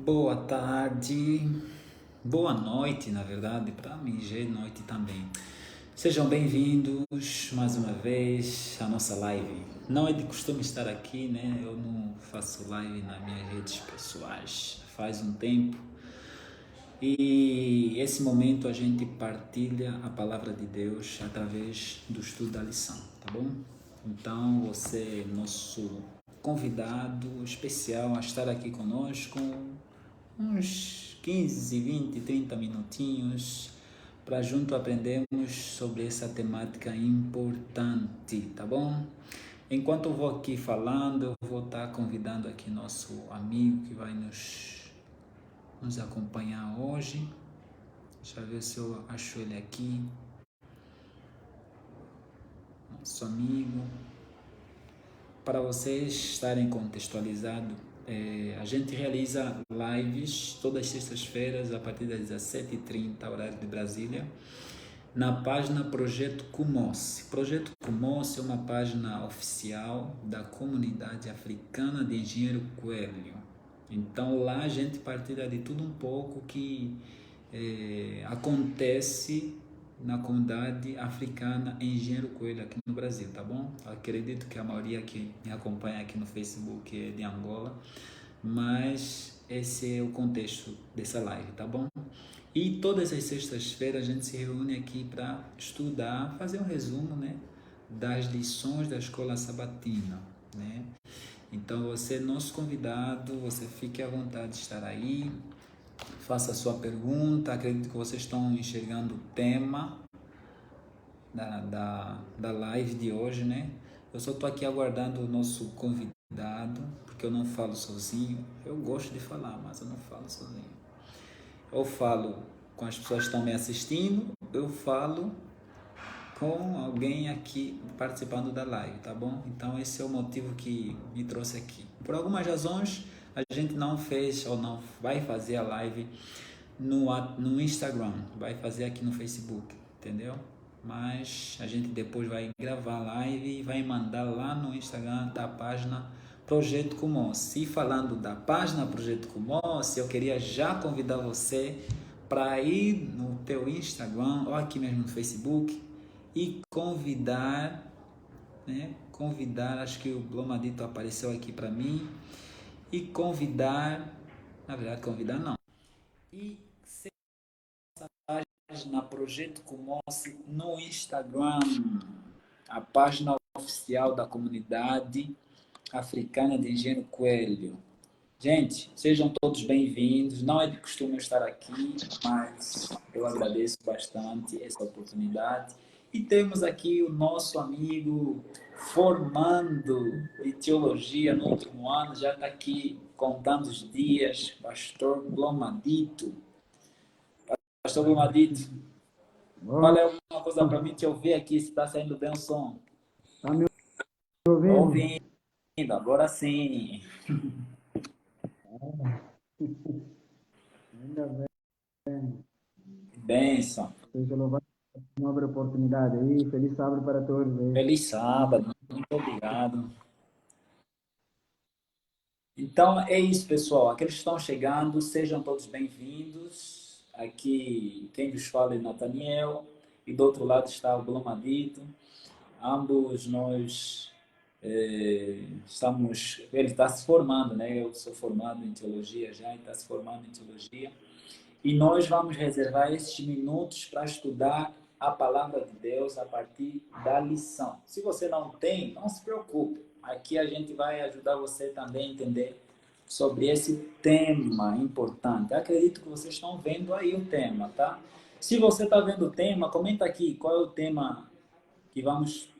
Boa tarde, boa noite, na verdade, para mim já é noite também. Sejam bem-vindos mais uma vez à nossa live. Não é de costume estar aqui, né? Eu não faço live nas minhas redes pessoais faz um tempo. E esse momento a gente partilha a palavra de Deus através do estudo da lição, tá bom? Então você é nosso convidado especial a estar aqui conosco uns 15, 20, 30 minutinhos para junto aprendermos sobre essa temática importante, tá bom? Enquanto eu vou aqui falando, eu vou estar convidando aqui nosso amigo que vai nos acompanhar hoje. Deixa eu ver se eu acho ele aqui. Nosso amigo. Para vocês estarem contextualizados, a gente realiza lives todas as sextas-feiras a partir das 17h30, horário de Brasília, na página Projeto Kumose. Projeto Kumose é uma página oficial da comunidade africana de Engenheiro Coelho. Então lá a gente partilha de tudo um pouco que acontece na comunidade africana em Engenheiro Coelho aqui no Brasil, tá bom? Acredito que a maioria que me acompanha aqui no Facebook é de Angola, mas esse é o contexto dessa live, tá bom? E todas as sextas-feiras a gente se reúne aqui para estudar, fazer um resumo, né, das lições da escola sabatina, né? Então você é nosso convidado, você fique à vontade de estar aí, faça a sua pergunta. Acredito que vocês estão enxergando o tema da live de hoje, né? Eu só estou aqui aguardando o nosso convidado, porque eu não falo sozinho. Eu gosto de falar, mas eu não falo sozinho. Eu falo com as pessoas que estão me assistindo, eu falo com alguém aqui participando da live, tá bom? Então esse é o motivo que me trouxe aqui. Por algumas razões, a gente não fez ou não vai fazer a live no Instagram, vai fazer aqui no Facebook, entendeu? Mas a gente depois vai gravar a live e vai mandar lá no Instagram da página Projeto Kumose. E falando da página Projeto Kumose, eu queria já convidar você para ir no teu Instagram ou aqui mesmo no Facebook e convidar, né? Convidar, acho que o Blomadito apareceu aqui para mim, e convidar, na verdade convidar não, e página Projeto Kumose no Instagram, a página oficial da comunidade africana de Engenheiro Coelho. Gente, sejam todos bem-vindos. Não é de costume eu estar aqui, mas eu agradeço bastante essa oportunidade. E temos aqui o nosso amigo formando de teologia no último ano, já está aqui contando os dias, Pastor Blomadito. Pastor Blomadito, fala alguma coisa para mim que eu ver aqui se está saindo bem o som. Está me Estou ouvindo? ouvindo, agora sim. Ainda bem. Bênção. Seja louvado por uma nova oportunidade aí. Feliz sábado para todos aí. Feliz sábado, muito obrigado. Então é isso, pessoal. Aqueles que estão chegando, sejam todos bem-vindos. Aqui quem vos fala é Nathaniel e do outro lado está o Blomadito. Ambos nós estamos. Ele está se formando, né? Eu sou formado em teologia já, ele está se formando em teologia. E nós vamos reservar esses minutos para estudar a palavra de Deus a partir da lição. Se você não tem, não se preocupe. Aqui a gente vai ajudar você também a entender sobre esse tema importante. Acredito que vocês estão vendo aí o tema, tá? Se você está vendo o tema, comenta aqui qual é o tema que vamos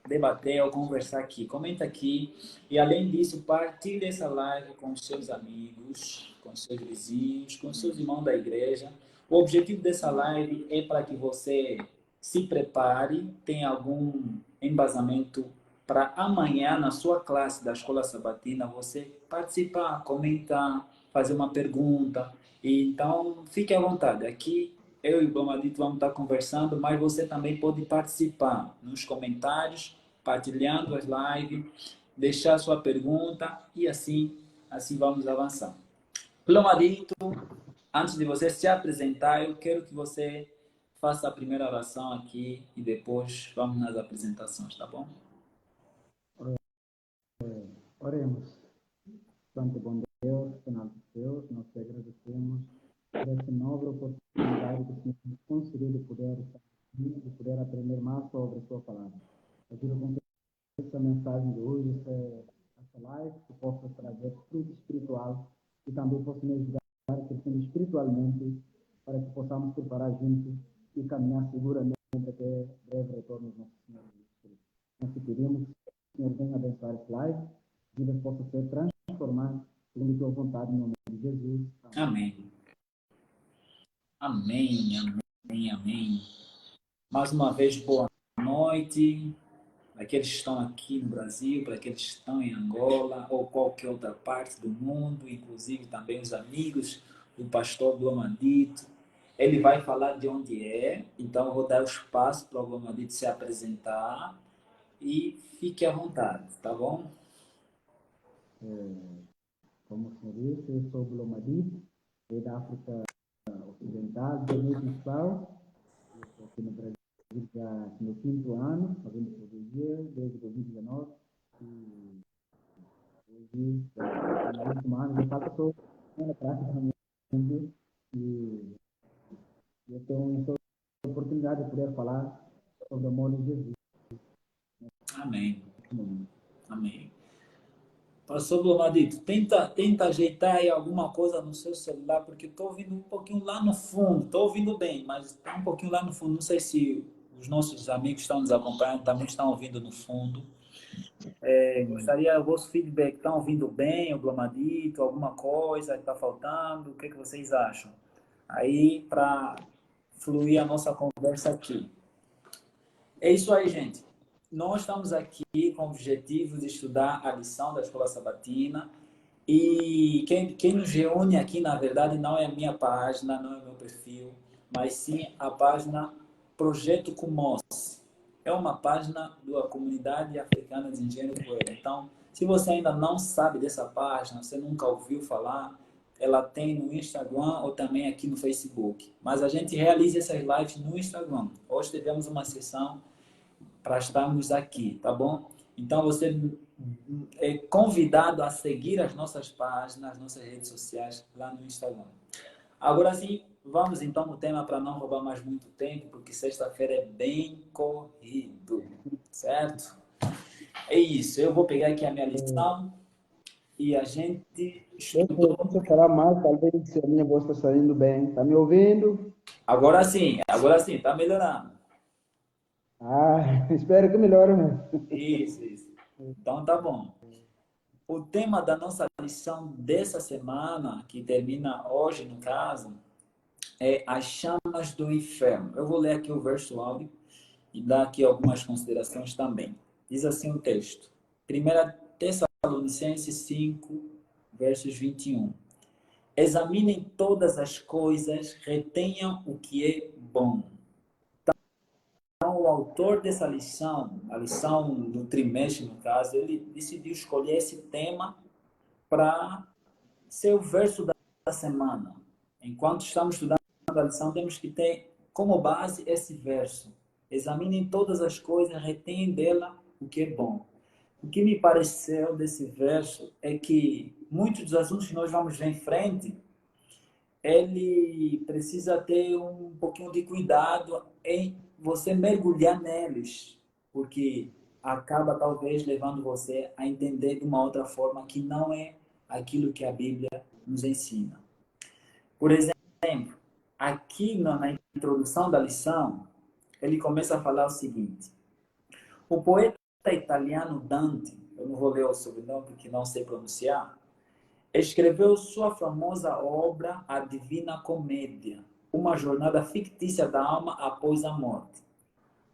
debater ou conversar aqui. Comenta aqui. E além disso, partilhe essa live com os seus amigos, com os seus vizinhos, com os seus irmãos da igreja. O objetivo dessa live é para que você se prepare, tenha algum embasamento para amanhã, na sua classe da Escola Sabatina, você participar, comentar, fazer uma pergunta. Então, fique à vontade. Aqui eu e o Blomadito vamos estar conversando, mas você também pode participar nos comentários, partilhando as lives, deixar sua pergunta e assim vamos avançar. Plomadito, antes de você se apresentar, eu quero que você faça a primeira oração aqui e depois vamos nas apresentações, tá bom? Oremos. Santo bom Deus, Senhor Deus, nós te agradecemos por essa nova oportunidade que o Senhor nos concedeu de poder estar aqui, de poder aprender mais sobre a sua palavra. Ajuda com que essa mensagem de hoje, essa live, que possa trazer fruto espiritual e também possa nos ajudar a crescer espiritualmente para que possamos preparar juntos e caminhar seguramente até breve retorno do nosso Senhor Jesus Cristo. Nós te pedimos que o Senhor venha abençoar essa live, que vidas possam ser transformadas segundo a tua vontade, em nome de Jesus. Amém. Amém, amém, amém. Mais uma vez, boa noite. Para aqueles que estão aqui no Brasil, para aqueles que estão em Angola ou qualquer outra parte do mundo, inclusive também os amigos do pastor Blomadito. Ele vai falar de onde é, então eu vou dar o espaço para o Blomadito se apresentar e fique à vontade, tá bom? Como o senhor disse, eu sou Blomadito, sou da África Ocidental, Guiné-Bissau. Eu estou aqui no Brasil já no quinto ano, fazendo pedagogia, desde 2019. E hoje, no último ano, de fato, estou na prática realmente. E eu tenho essa oportunidade de poder falar sobre o amor de Jesus. Amém. Amém. Pastor Blomadito, tenta ajeitar aí alguma coisa no seu celular, porque estou ouvindo um pouquinho lá no fundo. Estou ouvindo bem, mas está um pouquinho lá no fundo. Não sei se os nossos amigos que estão nos acompanhando também estão ouvindo no fundo. Gostaria do vosso feedback. Estão ouvindo bem o Blomadito? Alguma coisa que está faltando? O que vocês acham? Aí, para fluir a nossa conversa aqui. É isso aí, gente. Nós estamos aqui com o objetivo de estudar a lição da Escola Sabatina. E quem nos reúne aqui, na verdade, não é a minha página, não é o meu perfil, mas sim a página Projeto Kumos. É uma página da Comunidade Africana de Engenheiro Coelho. Então, se você ainda não sabe dessa página, você nunca ouviu falar, ela tem no Instagram ou também aqui no Facebook. Mas a gente realiza essas lives no Instagram. Hoje tivemos uma sessão para estarmos aqui, tá bom? Então você é convidado a seguir as nossas páginas, as nossas redes sociais lá no Instagram. Agora sim, vamos então no tema para não roubar mais muito tempo, porque sexta-feira é bem corrido, certo? É isso, eu vou pegar aqui a minha lição e a gente estuda. Deixa eu falar mais, talvez se a minha voz está saindo bem. Está me ouvindo? Agora sim, tá melhorando. Espero que melhore mesmo. Isso. Então tá bom. O tema da nossa lição dessa semana, que termina hoje no caso, é as chamas do inferno. Eu vou ler aqui o verso áudio e dar aqui algumas considerações também. Diz assim o texto. 1 Tessalonicenses 5, versos 21. Examinem todas as coisas, retenham o que é bom. Então, o autor dessa lição, a lição do trimestre, no caso, ele decidiu escolher esse tema para ser o verso da semana. Enquanto estamos estudando a lição, temos que ter como base esse verso. Examinem todas as coisas, retenham dela o que é bom. O que me pareceu desse verso é que muitos dos assuntos que nós vamos ver em frente, ele precisa ter um pouquinho de cuidado em você mergulhar neles, porque acaba talvez levando você a entender de uma outra forma que não é aquilo que a Bíblia nos ensina. Por exemplo, aqui na introdução da lição, ele começa a falar o seguinte: o poeta italiano Dante, eu não vou ler o sobrenome porque não sei pronunciar, escreveu sua famosa obra A Divina Comédia, uma jornada fictícia da alma após a morte.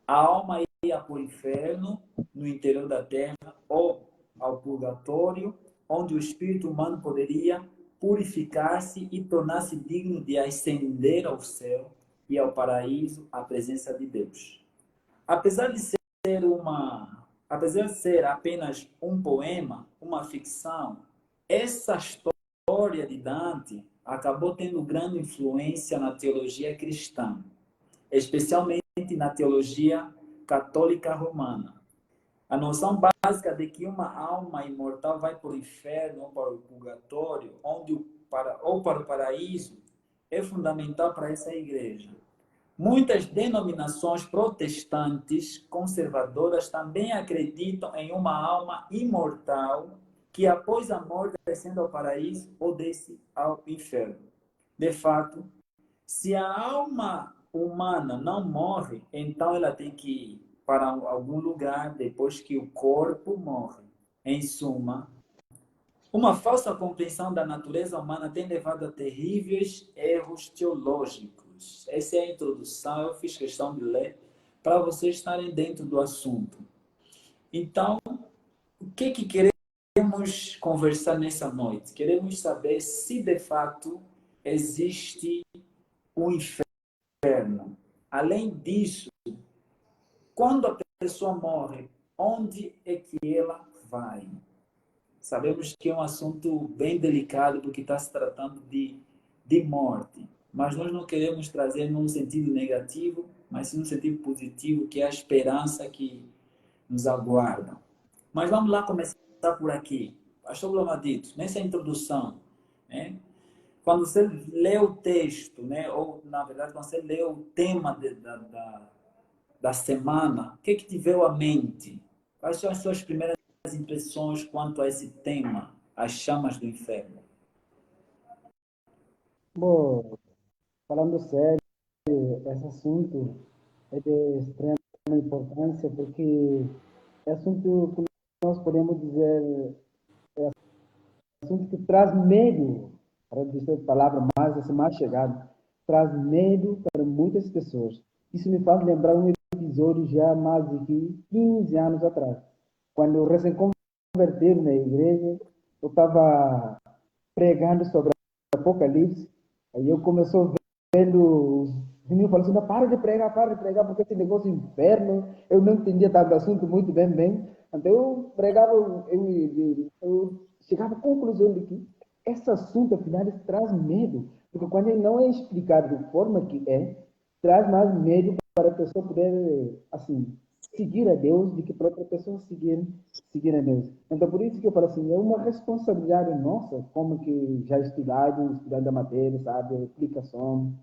A alma ia para o inferno, no interior da terra, ou ao purgatório, onde o espírito humano poderia purificar-se e tornar-se digno de ascender ao céu e ao paraíso, à presença de Deus. Apesar de apesar de ser apenas um poema, uma ficção, essa história história de Dante acabou tendo grande influência na teologia cristã, especialmente na teologia católica romana. A noção básica de que uma alma imortal vai para o inferno ou para o purgatório, ou para o paraíso, é fundamental para essa igreja. Muitas denominações protestantes conservadoras também acreditam em uma alma imortal que, após a morte, descende ao paraíso ou desce ao inferno. De fato, se a alma humana não morre, então ela tem que ir para algum lugar depois que o corpo morre. Em suma, uma falsa compreensão da natureza humana tem levado a terríveis erros teológicos. Essa é a introdução, eu fiz questão de ler para vocês estarem dentro do assunto. Então, o que queremos conversar nessa noite? Queremos saber se de fato existe um inferno. Além disso, quando a pessoa morre, onde é que ela vai? Sabemos que é um assunto bem delicado, porque está se tratando de morte. Mas nós não queremos trazer num sentido negativo, mas sim num sentido positivo, que é a esperança que nos aguarda. Mas vamos lá começar por aqui. Pastor Blomadito, nessa introdução, né? Quando você lê o texto, né? Ou, na verdade, quando você lê o tema da semana, o que te veio à mente? Quais são as suas primeiras impressões quanto a esse tema, as chamas do inferno? Bom, falando sério, esse assunto é de extrema importância porque é assunto que nós podemos dizer, assunto que traz medo, para dizer a palavra mais, assim, mais chegada, traz medo para muitas pessoas. Isso me faz lembrar um episódio já mais de 15 anos atrás, quando eu recém-convertido na igreja, eu estava pregando sobre Apocalipse, aí eu comecei vendo os meninos falando assim, não, para de pregar, porque esse negócio é inferno, eu não entendia tanto assunto muito bem, então eu pregava, eu chegava à conclusão de que esse assunto, afinal, traz medo, porque quando ele não é explicado de forma que é, traz mais medo para a pessoa poder, assim, seguir a Deus, do que para outra pessoa seguir a Deus. Então, por isso que eu falo assim, é uma responsabilidade nossa, como que já estudando a matéria, sabe, a explicação,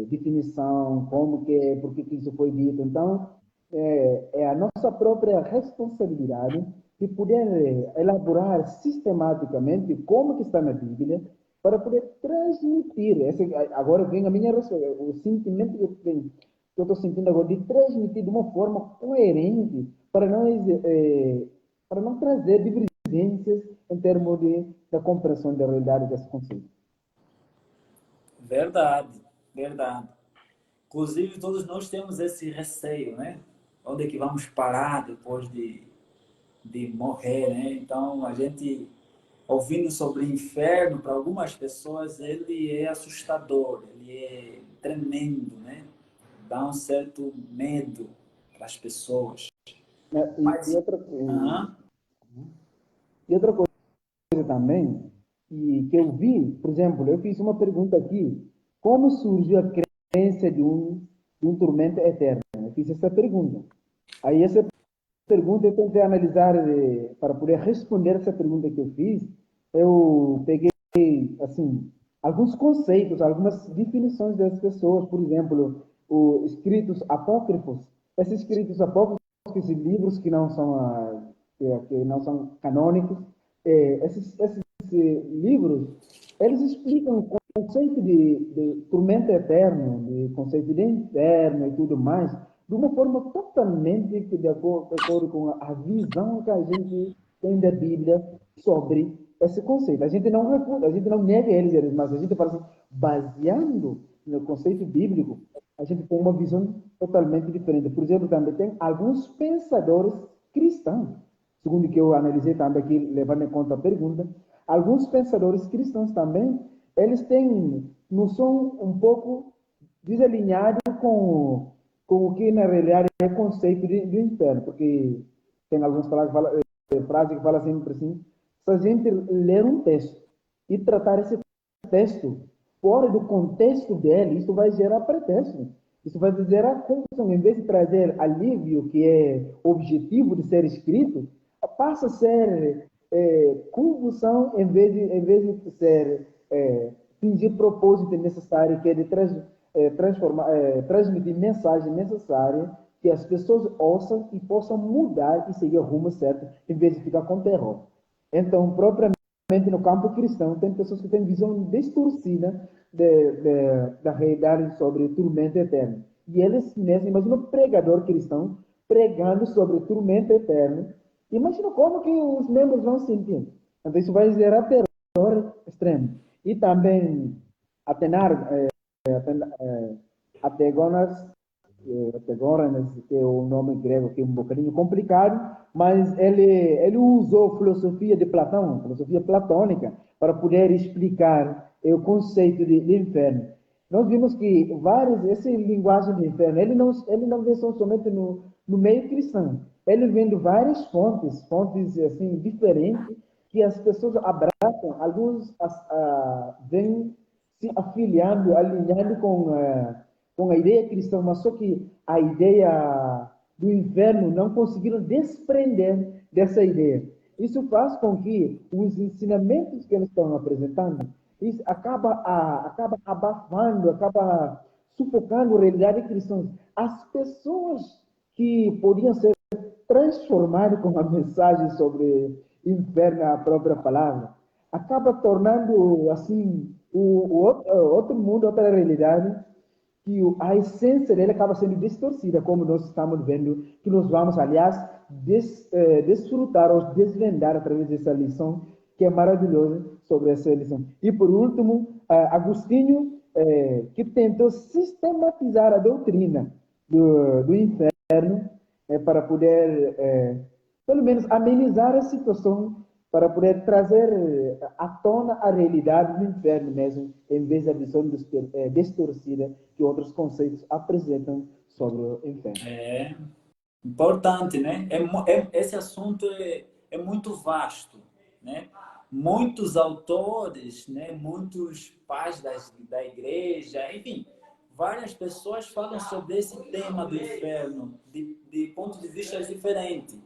definição, como que é, por que isso foi dito. Então, é a nossa própria responsabilidade de poder elaborar sistematicamente como que está na Bíblia, para poder transmitir. Agora vem a minha o sentimento que eu tenho, que eu estou sentindo agora, de transmitir de uma forma coerente, para não trazer divergências em termos da compreensão da realidade desse conceito. Verdade, verdade. Inclusive, todos nós temos esse receio, né? Onde é que vamos parar depois de morrer, né? Então, a gente, ouvindo sobre inferno, para algumas pessoas, ele é assustador, ele é tremendo, né? Dá um certo medo para as pessoas. Né? Mas, E e outra coisa também, que eu vi, por exemplo, eu fiz uma pergunta aqui, como surgiu a crença de um tormento eterno? Eu fiz essa pergunta. Aí essa pergunta eu tentei analisar, para poder responder essa pergunta que eu fiz, eu peguei, assim, alguns conceitos, algumas definições das pessoas, por exemplo, os escritos apócrifos. Esses escritos apócrifos, esses livros que não são, que não são canônicos, esses livros, eles explicam o conceito de tormento eterno, de conceito de inferno e tudo mais, de uma forma totalmente de acordo com a visão que a gente tem da Bíblia sobre esse conceito. A gente não refuta, a gente não nega eles, mas a gente fala assim, baseando no conceito bíblico, a gente tem uma visão totalmente diferente. Por exemplo, também tem alguns pensadores cristãos, segundo que eu analisei também aqui, levando em conta a pergunta, alguns pensadores cristãos também, eles têm noção um pouco desalinhada com o que na realidade é o conceito de inferno, porque tem algumas frases que falam assim, se a gente ler um texto e tratar esse texto fora do contexto dele, isso vai gerar pretexto. Isso vai gerar confusão. Em vez de trazer alívio, que é o objetivo de ser escrito, passa a ser confusão em vez de ser fingir propósito necessário, que é de transmitir mensagem necessária que as pessoas ouçam e possam mudar e seguir o rumo certo, em vez de ficar com terror. Então, propriamente no campo cristão, tem pessoas que têm visão distorcida da realidade sobre tormento eterno. E eles mesmos, imagina um pregador cristão pregando sobre tormento eterno. Imagina como que os membros vão sentir. Então, isso vai gerar terror extremo. E também, Atenar, Ategonas, Ategoras, que é o nome grego que é um bocadinho complicado, mas ele usou filosofia de Platão, filosofia platônica, para poder explicar o conceito de inferno. Nós vimos que essa linguagem de inferno, ele não vem somente no meio cristão, ele vem de várias fontes assim, diferentes, que as pessoas abraçam, alguns vêm se afiliando, alinhando com a ideia cristã, mas só que a ideia do inferno não conseguiram desprender dessa ideia. Isso faz com que os ensinamentos que eles estão apresentando, isso acaba abafando, acaba sufocando a realidade cristã. As pessoas que podiam ser transformadas com a mensagem sobre inferno, a própria palavra, acaba tornando assim outro mundo, outra realidade, que a essência dele acaba sendo distorcida, como nós estamos vendo, que nós vamos, aliás, desfrutar ou desvendar através dessa lição, que é maravilhosa sobre essa lição. E, por último, Agostinho, que tentou sistematizar a doutrina do inferno para poder, pelo menos, amenizar a situação, para poder trazer à tona a realidade do inferno mesmo, em vez da visão distorcida que outros conceitos apresentam sobre o inferno. É importante, né? Esse assunto é muito vasto, né? Muitos autores, né? Muitos pais da igreja, enfim, várias pessoas falam sobre esse tema do inferno de pontos de vista diferentes.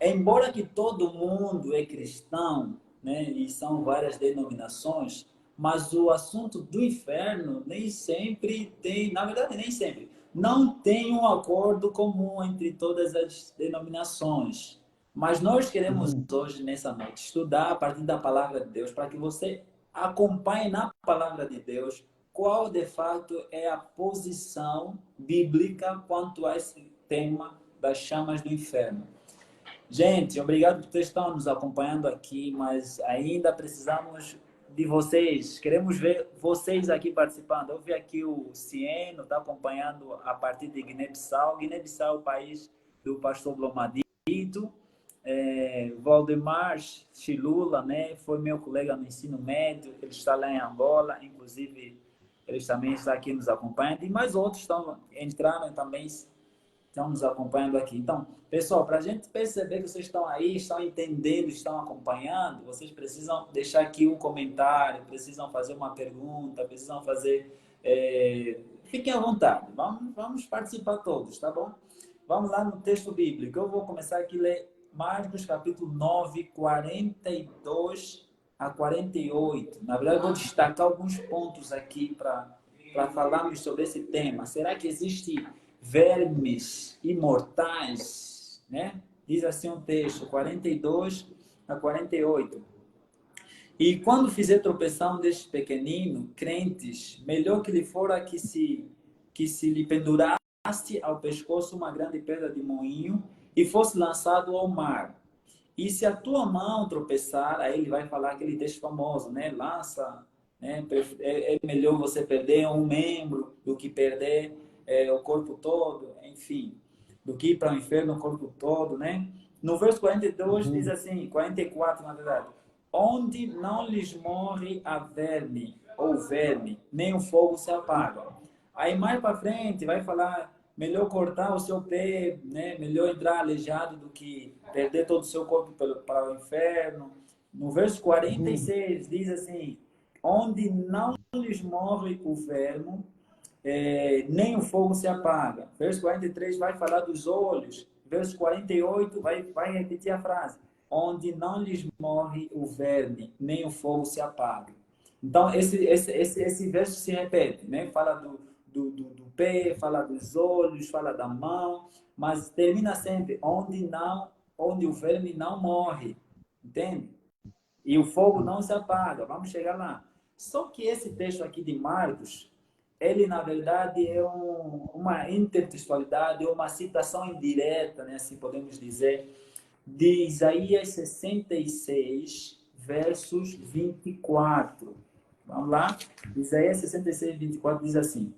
Embora que todo mundo é cristão, né, e são várias denominações, mas o assunto do inferno nem sempre tem, na verdade nem sempre, não tem um acordo comum entre todas as denominações. Mas nós queremos Uhum. hoje, nessa noite, estudar a partir da palavra de Deus, para que você acompanhe na palavra de Deus qual de fato é a posição bíblica quanto a esse tema das chamas do inferno. Gente, obrigado por estar nos acompanhando aqui, mas ainda precisamos de vocês. Queremos ver vocês aqui participando. Eu vi aqui o Cieno, está acompanhando a partir de Guiné-Bissau. Guiné-Bissau é o país do pastor Blomadito. Valdemar Chilula, né? Foi meu colega no ensino médio. Ele está lá em Angola. Inclusive, eles também estão aqui nos acompanhando. E mais outros estão entrando também, estão nos acompanhando aqui. Então, pessoal, para a gente perceber que vocês estão aí, estão entendendo, estão acompanhando, vocês precisam deixar aqui um comentário, precisam fazer uma pergunta, precisam fazer... Fiquem à vontade, vamos participar todos, tá bom? Vamos lá no texto bíblico. Eu vou começar aqui a ler Marcos capítulo 9, 42 a 48. Na verdade, eu vou destacar alguns pontos aqui para falarmos sobre esse tema. Será que existe vermes imortais, né? Diz assim um texto, 42 a 48. E quando fizer tropeçar um destes pequeninos, crentes, melhor que lhe fora que se lhe pendurasse ao pescoço uma grande pedra de moinho e fosse lançado ao mar. E se a tua mão tropeçar, aí ele vai falar aquele texto famoso, né? Lança, né? É melhor você perder um membro do que perder o corpo todo, enfim, do que ir para o inferno o corpo todo, né? No verso 42 diz Uhum. assim, 44 na verdade, onde não lhes morre a verme ou verme, nem o fogo se apaga. Aí mais para frente vai falar, melhor cortar o seu pé, né? Melhor entrar aleijado do que perder todo o seu corpo para o inferno. No verso 46 diz assim, onde não lhes morre o verme, nem o fogo se apaga. Verso 43 vai falar dos olhos. Verso 48 vai repetir a frase, onde não lhes morre o verme, nem o fogo se apaga. Então, esse verso se repete, né? Fala do pé, fala dos olhos, fala da mão, mas termina sempre onde o verme não morre, entende? E o fogo não se apaga. Vamos chegar lá. Só que esse texto aqui de Marcos, ele na verdade é uma intertextualidade, uma citação indireta, né, assim podemos dizer, de Isaías 66, versos 24. Vamos lá? Isaías 66, 24 diz assim: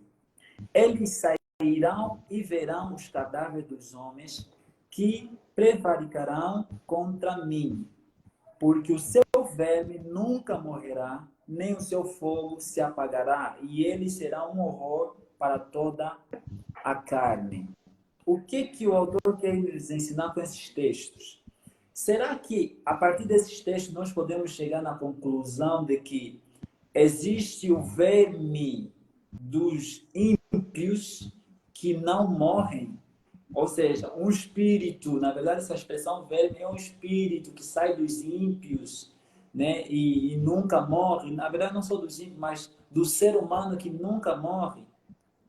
eles sairão e verão os cadáveres dos homens que prevaricarão contra mim, porque o seu verme nunca morrerá, nem o seu fogo se apagará, e ele será um horror para toda a carne. O que o autor quer nos ensinar com esses textos? Será que, a partir desses textos, nós podemos chegar na conclusão de que existe o verme dos ímpios que não morrem? Ou seja, um espírito, na verdade essa expressão verme é um espírito que sai dos ímpios, né, e nunca morre. Na verdade não só dos ímpios, mas do ser humano que nunca morre.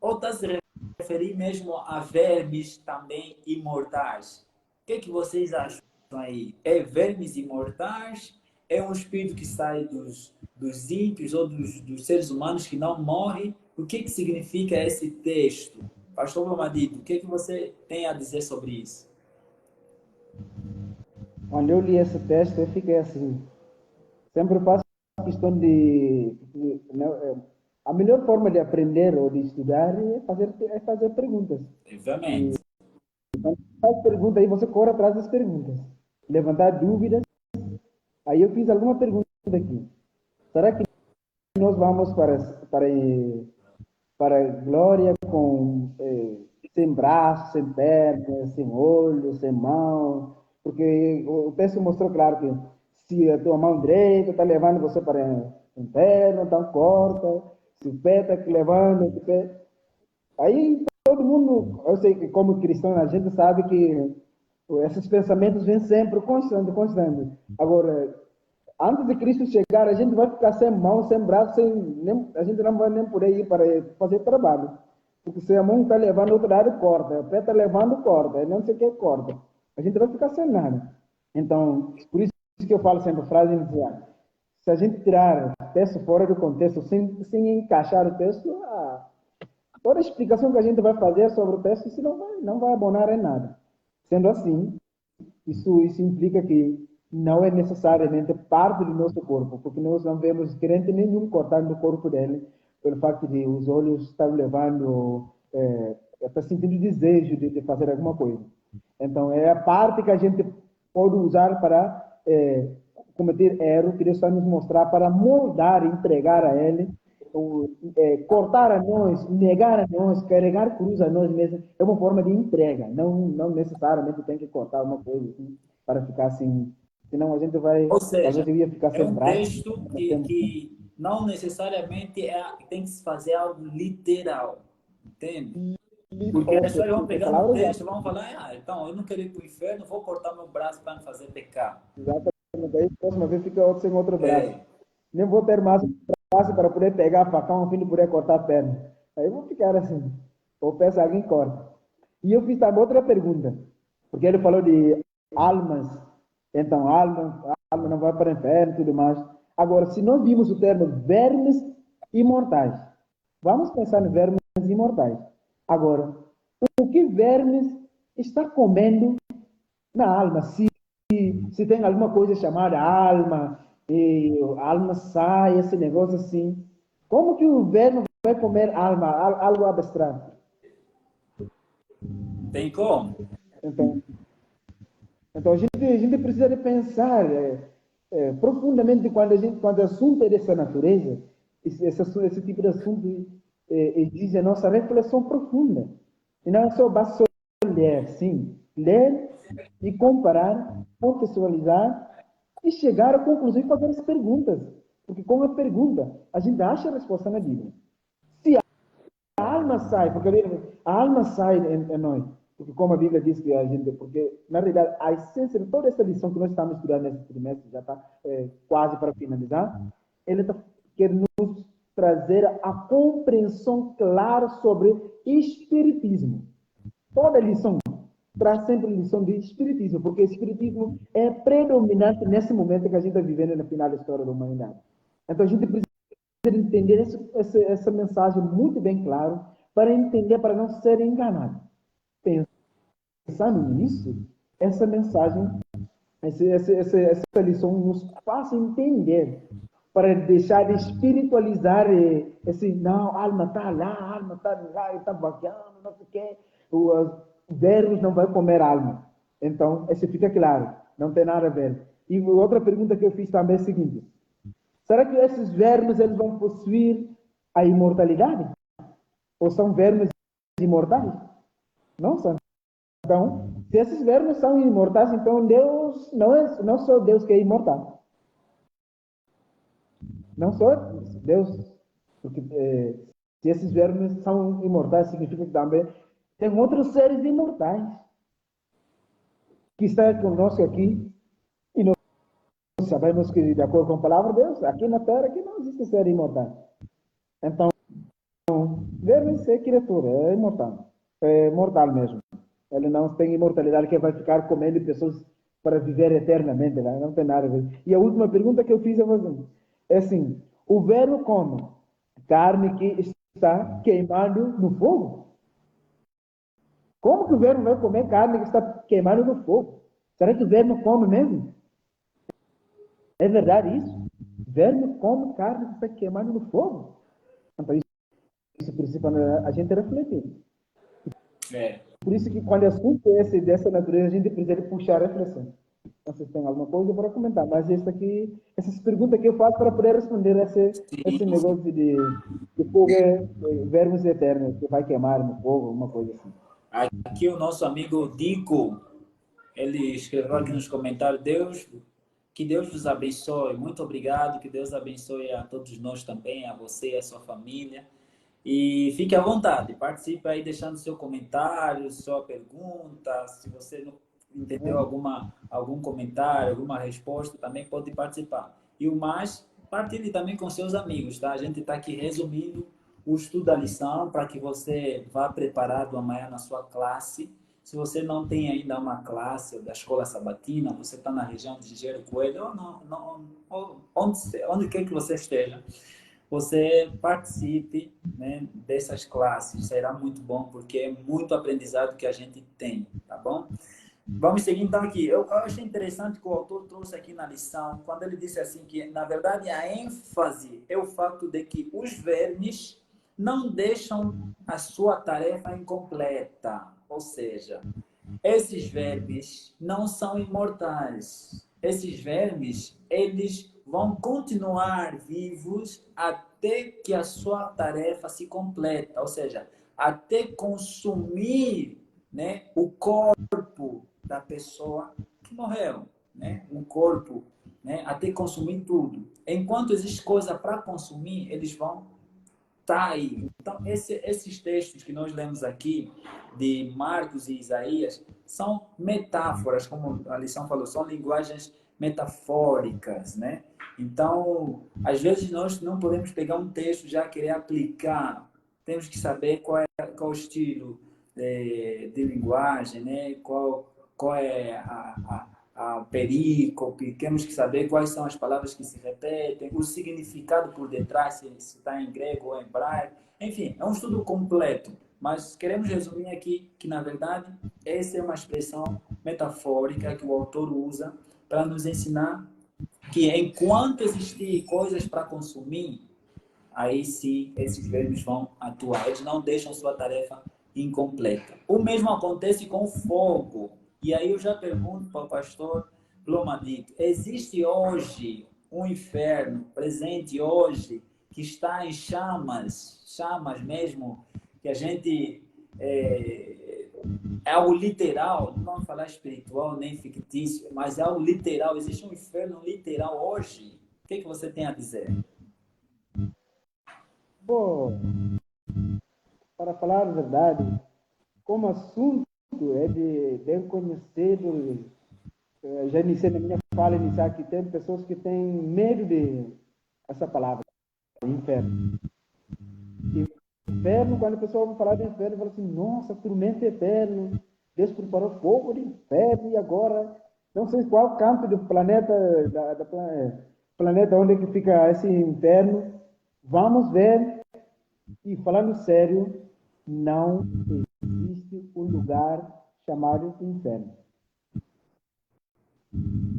Ou está se referir mesmo a vermes também imortais? O que vocês acham aí? É vermes imortais? É um espírito que sai dos ímpios ou dos seres humanos que não morre? O que significa esse texto? Pastor Romadito, o que você tem a dizer sobre isso? Quando eu li esse texto, eu fiquei assim. Sempre faço questão a melhor forma de aprender ou de estudar é fazer perguntas. Obviamente. Quando faz pergunta, aí você corre atrás das perguntas. Levantar dúvidas. Aí eu fiz alguma pergunta aqui. Será que nós vamos para a glória sem braços, sem pernas, sem olhos, sem mão? Porque o texto mostrou claro que se a tua mão direita está levando você para o inferno, então corta. Se o pé está levando, o pé... Aí todo mundo, eu sei que como cristão a gente sabe que esses pensamentos vêm sempre constante, constante. Agora, antes de Cristo chegar, a gente vai ficar sem mão, sem braço, a gente não vai nem poder ir para fazer trabalho. Porque se a mão está levando o outro lado, corta. O pé está levando, corta. Não sei o que, corta. A gente vai ficar sem nada. Então, por isso que eu falo sempre, frase inicial. Se a gente tirar o texto fora do contexto, sem encaixar o texto, toda a explicação que a gente vai fazer sobre o texto, isso não vai abonar em nada. Sendo assim, isso implica que não é necessariamente parte do nosso corpo, porque nós não vemos crente nenhum cortando o corpo dele, pelo facto de os olhos estar levando, está sentindo desejo de fazer alguma coisa. Então, é a parte que a gente pode usar para cometer erro, que Deus vai nos mostrar para moldar, entregar a Ele, cortar a nós, negar a nós, carregar cruz a nós mesmos, é uma forma de entrega. Não necessariamente tem que cortar uma coisa assim, para ficar assim. Senão a gente vai. Ou Talvez seja, eu ia ficar é sem um braço. texto que não necessariamente tem que se fazer algo literal, entende? Porque as pessoas vão pegar no texto e vão falar, então, eu não quero ir para o inferno, vou cortar meu braço para não fazer pecar. Exatamente. Aí, próxima vez fica sem outro braço. É. Nem vou ter mais braço para poder pegar facão, a fim de poder cortar a perna. Aí eu vou ficar assim. Ou peço a alguém corta. E eu fiz também outra pergunta. Porque ele falou de almas. Então, alma não vai para o inferno e tudo mais. Agora, se nós vimos o termo vermes imortais, vamos pensar em vermes imortais. Agora, o que vermes está comendo na alma? Se tem alguma coisa chamada alma, e a alma sai, esse negócio assim. Como que o verme vai comer alma, algo abstrato? Tem como? Então, então a gente precisa de pensar profundamente quando o assunto é dessa natureza, esse tipo de assunto exige a nossa reflexão profunda. E não é só basta ler, sim. Ler e comparar, contextualizar e chegar à conclusão e fazer as perguntas. Porque com a pergunta, a gente acha a resposta na Bíblia. Se a alma sai, porque a alma sai em nós, porque como a Bíblia diz que a gente, porque na realidade a essência de toda essa lição que nós estamos estudando nesse trimestre, já está quase para finalizar, ele quer nos trazer a compreensão clara sobre espiritismo. Toda lição traz sempre lição de espiritismo, porque o espiritismo é predominante nesse momento que a gente está vivendo no final da história da humanidade. Então a gente precisa entender essa mensagem muito bem claro para entender, para não ser enganado. Pensando nisso, essa mensagem, essa lição nos faz entender para deixar de espiritualizar esse, não, a alma está lá, a alma está lá, está vagueando, não sei o quê. Os vermes não vai comer alma. Então, isso fica claro, não tem nada a ver. E outra pergunta que eu fiz também é a seguinte: será que esses vermes eles vão possuir a imortalidade? Ou são vermes imortais? Não são. Então, se esses vermes são imortais, então Deus não só Deus que é imortal. Não só Deus, porque se esses vermes são imortais, significa que também tem outros seres imortais que estão conosco aqui e nós sabemos que, de acordo com a palavra de Deus, aqui na Terra aqui não existe ser imortal. Então, deve ser criatura, é imortal. É mortal mesmo. Ele não tem imortalidade que vai ficar comendo pessoas para viver eternamente. Não tem nada a ver. E a última pergunta que eu fiz é assim: o verbo come carne que está queimando no fogo? Como que o verbo vai comer carne que está queimando no fogo? Será que o verbo come mesmo? É verdade isso? O verbo come carne que está queimando no fogo? Então, isso precisa a gente refletir. É. Por isso que quando é assunto esse, dessa natureza, a gente precisa puxar a reflexão. Não sei se tem alguma coisa para comentar, mas essas perguntas que eu faço para poder responder esse negócio de fogo verbos eternos, que vai queimar no fogo, uma coisa assim. Aqui o nosso amigo Dico, ele escreveu aqui nos comentários: que Deus vos abençoe. Muito obrigado, que Deus abençoe a todos nós também, a você e a sua família. E fique à vontade, participe aí deixando seu comentário, sua pergunta. Se você não entendeu algum comentário, alguma resposta, também pode participar. E o mais, partilhe também com seus amigos, tá? A gente está aqui resumindo o estudo da lição para que você vá preparado amanhã na sua classe. Se você não tem ainda uma classe da escola sabatina, você está na região de Gero Coelho, ou onde quer que você esteja, você participe, né, dessas classes. Será muito bom, porque é muito aprendizado que a gente tem, tá bom? Vamos seguir então aqui. Eu achei interessante que o autor trouxe aqui na lição, quando ele disse assim que, na verdade, a ênfase é o fato de que os vermes não deixam a sua tarefa incompleta. Ou seja, esses vermes não são imortais. Esses vermes, eles vão continuar vivos até que a sua tarefa se completa, ou seja, até consumir, né, o corpo da pessoa que morreu, né, o corpo, né, até consumir tudo. Enquanto existe coisa para consumir, eles vão estar aí. Então, esses textos que nós lemos aqui, de Marcos e Isaías, são metáforas, como a lição falou, são linguagens metafóricas, né? Então, às vezes nós não podemos pegar um texto e já querer aplicar. Temos que saber qual o estilo de linguagem, né? Qual é a perícope, temos que saber quais são as palavras que se repetem, o significado por detrás, se está em grego ou em hebraico. Enfim, é um estudo completo, mas queremos resumir aqui que, na verdade, essa é uma expressão metafórica que o autor usa para nos ensinar que, enquanto existir coisas para consumir, aí sim esses verbos vão atuar. Eles não deixam sua tarefa incompleta. O mesmo acontece com o fogo. E aí eu já pergunto para o pastor Blomadito: existe hoje um inferno presente hoje que está em chamas, chamas mesmo, que a gente é algo literal, não vamos falar espiritual nem fictício, mas é algo literal. Existe um inferno literal hoje. O que você tem a dizer? Bom, para falar a verdade, como assunto é de bem conhecido, já iniciei na minha fala inicial que tem pessoas que têm medo de essa palavra, inferno. Inferno, quando a pessoa vai falar de inferno, fala assim, nossa, tormento eterno, Deus preparou fogo de inferno e agora, não sei qual canto do planeta, planeta onde é que fica esse inferno, vamos ver, e falando sério, não existe um lugar chamado inferno.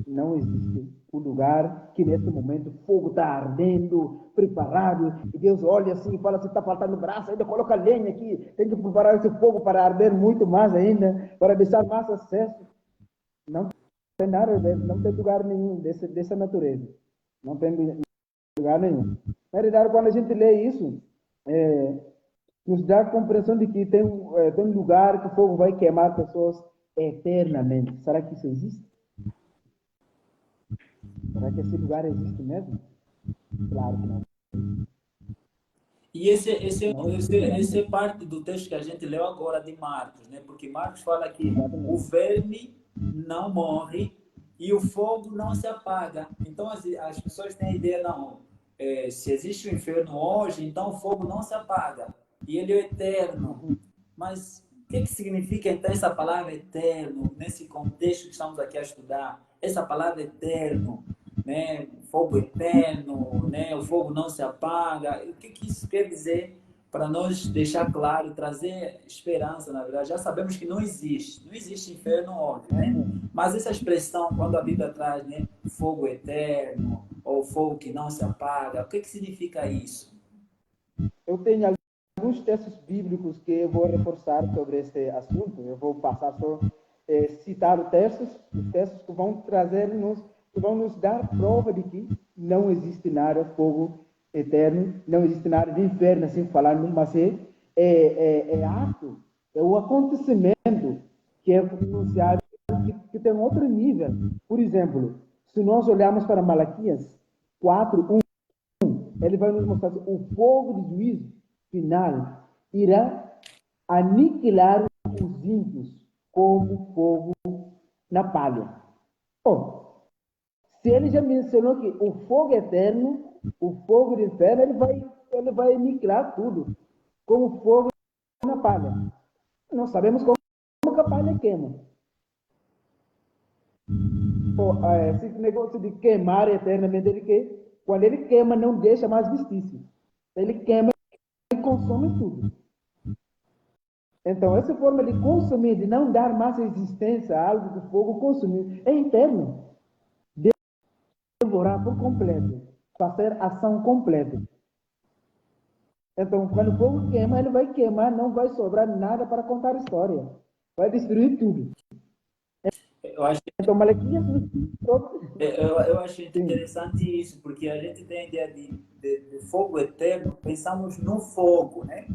Não existe um lugar que nesse momento o fogo está ardendo, preparado, e Deus olha assim e fala assim, está faltando braço, ainda coloca lenha aqui, tem que preparar esse fogo para arder muito mais ainda, para deixar mais acesso. Não tem nada, não tem lugar nenhum dessa natureza. Não tem lugar nenhum. Na verdade, quando a gente lê isso, nos dá a compreensão de que tem um lugar que o fogo vai queimar pessoas eternamente. Será que isso existe? Será que esse lugar existe mesmo? Claro que não. E Não esse é existe. parte do texto que a gente leu agora de Marcos, né? Porque Marcos fala que o Exatamente. verme não morre e o fogo não se apaga. Então as pessoas têm a ideia, não, se existe o inferno hoje, então o fogo não se apaga e ele é eterno. Uhum. Mas o que significa então essa palavra eterno, nesse contexto que estamos aqui a estudar? Essa palavra eterno, né? Fogo eterno, né? O fogo não se apaga. O que isso quer dizer para nós deixar claro, trazer esperança, na verdade? Já sabemos que não existe inferno hoje, né? Mas essa expressão, quando a Bíblia traz, né? Fogo eterno ou fogo que não se apaga, o que significa isso? Eu tenho alguns textos bíblicos que eu vou reforçar sobre esse assunto. Eu vou passar só citar os textos que vão trazer-nos, que vão nos dar prova de que não existe nada fogo eterno, não existe nada de inferno, assim falando, mas é ato, é o acontecimento que é pronunciado que tem outro nível. Por exemplo, se nós olharmos para Malaquias 4:1, ele vai nos mostrar que o fogo de juízo final irá aniquilar os ímpios como fogo na palha. Bom, se ele já mencionou que o fogo eterno, o fogo do inferno, ele vai aniquilar tudo, como fogo na palha. Nós sabemos como a palha queima. Esse negócio de queimar eternamente, quando ele queima, não deixa mais vestício. Ele queima e consome tudo. Então, essa forma de consumir, de não dar mais existência a algo que o fogo consumiu, é interno. Devorar por completo. Fazer ação completa. Então, quando o fogo queima, ele vai queimar, não vai sobrar nada para contar história. Vai destruir tudo. Eu acho Então, Malaquias... eu acho Sim. interessante isso, porque a gente tem a ideia de fogo eterno, pensamos no fogo, né?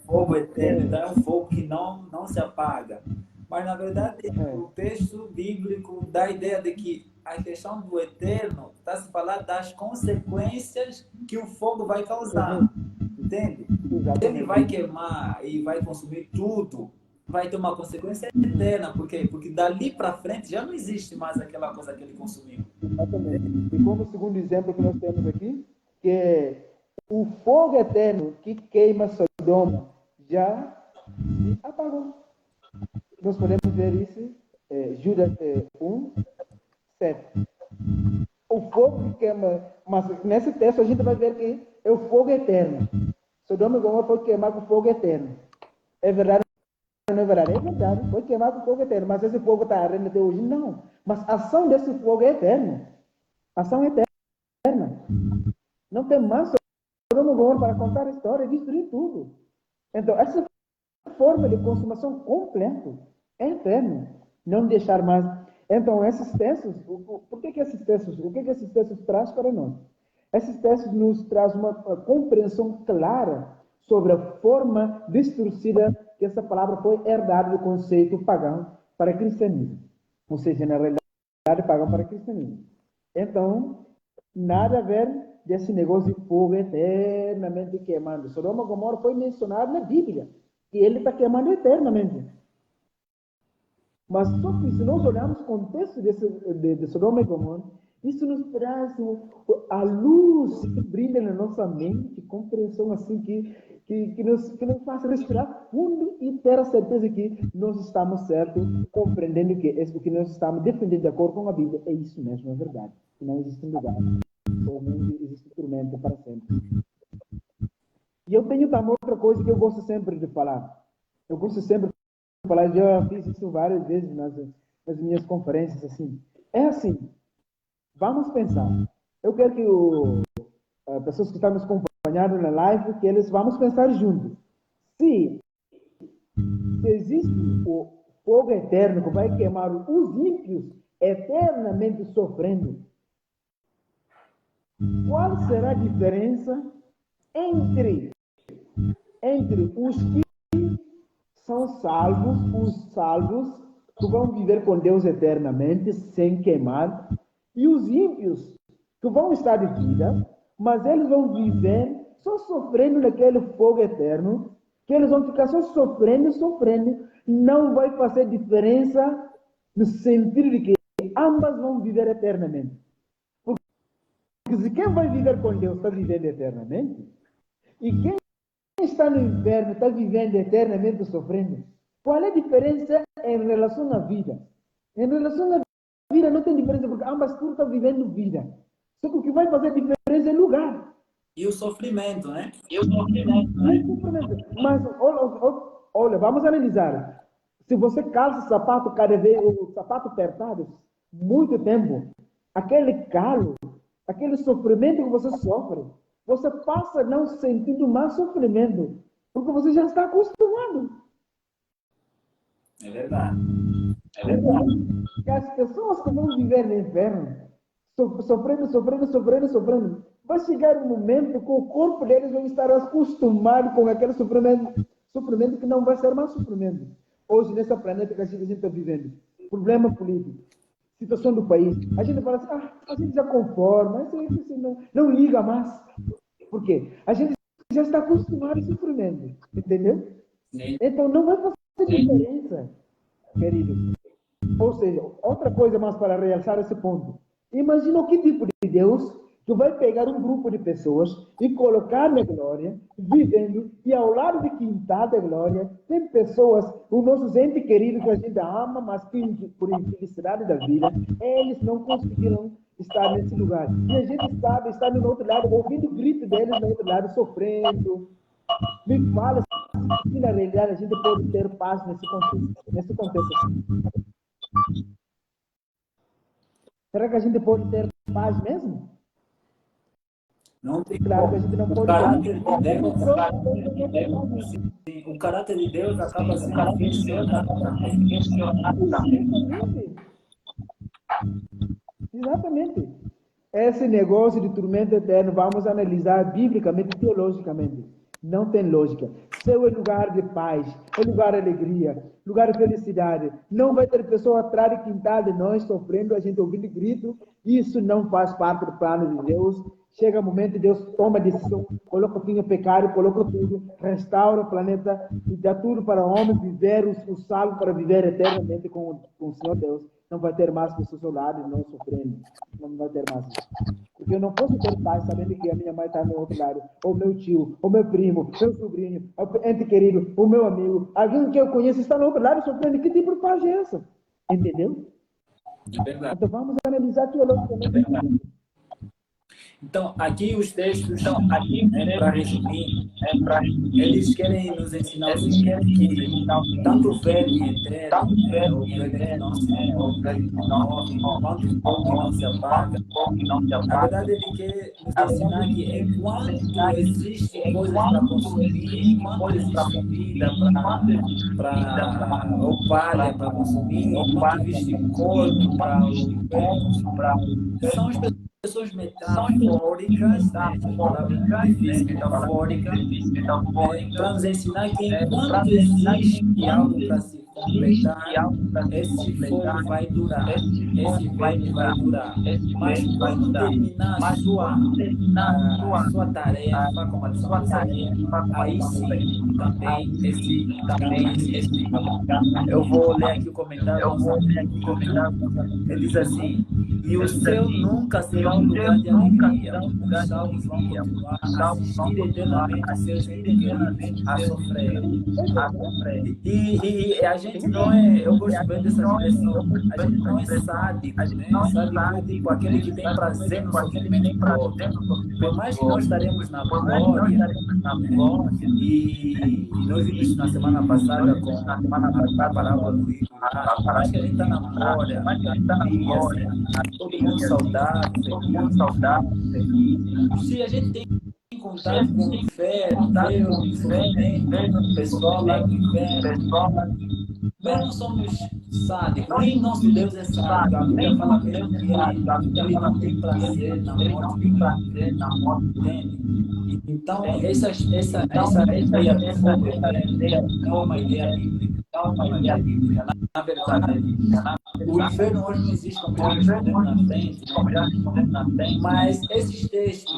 Fogo eterno, então é um fogo que não se apaga. Mas, na verdade, o texto bíblico dá a ideia de que a questão do eterno está se falando das consequências que o fogo vai causar, entende? Ele Exatamente. vai queimar e vai consumir tudo, vai ter uma consequência eterna. Por quê? Porque dali para frente já não existe mais aquela coisa que ele consumiu. Exatamente. E como segundo exemplo que nós temos aqui, que é o fogo eterno que queima Sodoma já se apagou. Nós podemos ver isso, Judas 1, 7. O fogo que queima, mas nesse texto a gente vai ver que é o fogo eterno. Sodoma e Gomorra foi queimado com fogo eterno. É verdade ou não é verdade? É verdade, foi queimado com fogo eterno, mas esse fogo está ardendo até hoje? Não. Mas a ação desse fogo é eterna. A ação é eterna. Não tem mais Sodoma e Gomorra para contar a história e destruir tudo. Então, essa forma de consumação completa é eterna. Não deixar mais. Então, esses textos, por que esses textos, o que esses textos traz para nós? Esses textos nos trazem uma compreensão clara sobre a forma distorcida que essa palavra foi herdada do conceito pagão para cristianismo. Ou seja, na realidade, pagão para cristianismo. Então, nada a ver desse negócio de fogo eternamente queimando. Sodoma e Gomorra foi mencionado na Bíblia, que ele está queimando eternamente. Mas só que se nós olharmos o contexto de Sodoma e Gomorra, isso nos traz a luz que brilha na nossa mente, compreensão assim que nos faz respirar fundo e ter a certeza que nós estamos certos, compreendendo que o que nós estamos defendendo de acordo com a Bíblia é isso mesmo, é verdade. Que não existe lugar, somente existe tormento para sempre. E eu tenho também outra coisa que eu gosto sempre de falar. Eu gosto sempre de falar, já fiz isso várias vezes nas minhas conferências, assim. É assim, vamos pensar. Eu quero que as pessoas que estão nos acompanhando na live, que eles vamos pensar juntos. Se existe o fogo eterno que vai queimar os ímpios eternamente sofrendo, qual será a diferença entre os que são salvos, os salvos que vão viver com Deus eternamente, sem queimar, e os ímpios que vão estar de vida, mas eles vão viver só sofrendo naquele fogo eterno, que eles vão ficar só sofrendo, não vai fazer diferença no sentido de que ambas vão viver eternamente. Porque se quem vai viver com Deus está vivendo eternamente, e quem está no inferno está vivendo eternamente sofrendo, qual é a diferença em relação à vida? Em relação à vida não tem diferença, porque ambas tudo estão vivendo vida. Só que o que vai fazer diferença é lugar. E o sofrimento, né? Mas, olha, vamos analisar. Se você calça o sapato cada vez, o sapato apertado, muito tempo, aquele calo, aquele sofrimento que você sofre, você passa não sentindo mais sofrimento, porque você já está acostumado. É verdade. E as pessoas que vão viver no inferno, sofrendo, vai chegar um momento que o corpo deles vai estar acostumado com aquele sofrimento que não vai ser mais sofrimento. Hoje, nesse planeta que a gente está vivendo, problema político, situação do país, a gente fala assim, a gente já conforma, não liga mais. Por quê? A gente já está acostumado ao sofrimento, entendeu? Sim. Então, não vai fazer diferença, queridos. Ou seja, outra coisa mais para realçar esse ponto. Imagina o que tipo de Deus que vai pegar um grupo de pessoas e colocar na glória, vivendo, e ao lado de quintal da glória, tem pessoas, os nossos entes queridos que a gente ama, mas que por infelicidade da vida, eles não conseguiram estar nesse lugar. E a gente está no outro lado, ouvindo o grito deles no outro lado, sofrendo. Me fala se na realidade a gente pode ter paz nesse contexto. Será que a gente pode ter paz mesmo? Não tem Claro como. que a gente não O pode. o caráter de Deus acaba sendo questionado também. Exatamente. Esse negócio de tormento eterno, vamos analisar biblicamente, teologicamente. Não tem lógica. Céu é lugar de paz, é lugar de alegria, lugar de felicidade. Não vai ter pessoa atrás de quintal de nós sofrendo, a gente ouvindo grito. Isso não faz parte do plano de Deus. Chega o momento, Deus toma a decisão, coloca o fim ao pecado, coloca tudo, restaura o planeta e dá tudo para o homem viver, o salvo para viver eternamente com o Senhor Deus. Não vai ter mais pessoas ao lado, não sofrendo. Não vai ter mais isso. Porque eu não posso ter paz sabendo que a minha mãe está no outro lado, ou meu tio, ou meu primo, meu sobrinho, o ente querido, o meu amigo, alguém que eu conheço está no outro lado sofrendo. Que tipo de paz é essa? Entendeu? É verdade. Então vamos analisar teologicamente. Então, aqui os textos, para resumir, eles querem nos ensinar o seguinte, que tanto o verbo eterno, o verbo nosso, quanto o fogo que não se apaga, na verdade ele quer nos ensinar que enquanto existem coisas para consumir, enquanto existe vida ou palha para consumir, enquanto existe corpo para o inferno, são as pessoas são metafóricas, né? Essa palavra é difícil, metafórica, para nos ensinar que enquanto existe algo para se completar, esse fogo vai durar, esse verme vai durar. Mas quando terminar a sua tarefa, como a lição diz aqui, aí sim, também esse chama se extingue. Eu vou ler aqui o comentário do nosso amigo Guido. Ele diz assim: e o céu nunca será um lugar de alegria. Os salvos vão continuar a assistir eternamente seus entes queridos a sofrer. E a gente não é, eu gosto bem dessa expressão, a gente não é sádico, né? Sádico é tipo aquele que tem prazer no sofrimento do outro. Por mais que nós estaremos na glória, né? E nós vimos isso na semana passada com a parábola do rico e Lázaro, por mais que a gente está na glória, na alegria, assim, todo mundo saudável, feliz, se a gente tem contato com o inferno, ver o sofrimento do pessoal lá no inferno, nós não somos sádicos, nem nosso Deus é sádico. A Bíblia fala mesmo que ele não tem prazer na morte de ninguém, entende? Então, essa ideia do fogo eterno não é uma ideia bíblica. Não é uma ideia bíblica. Na verdade, o inferno hoje não existe, como já respondemos na frente, né? Mas esses textos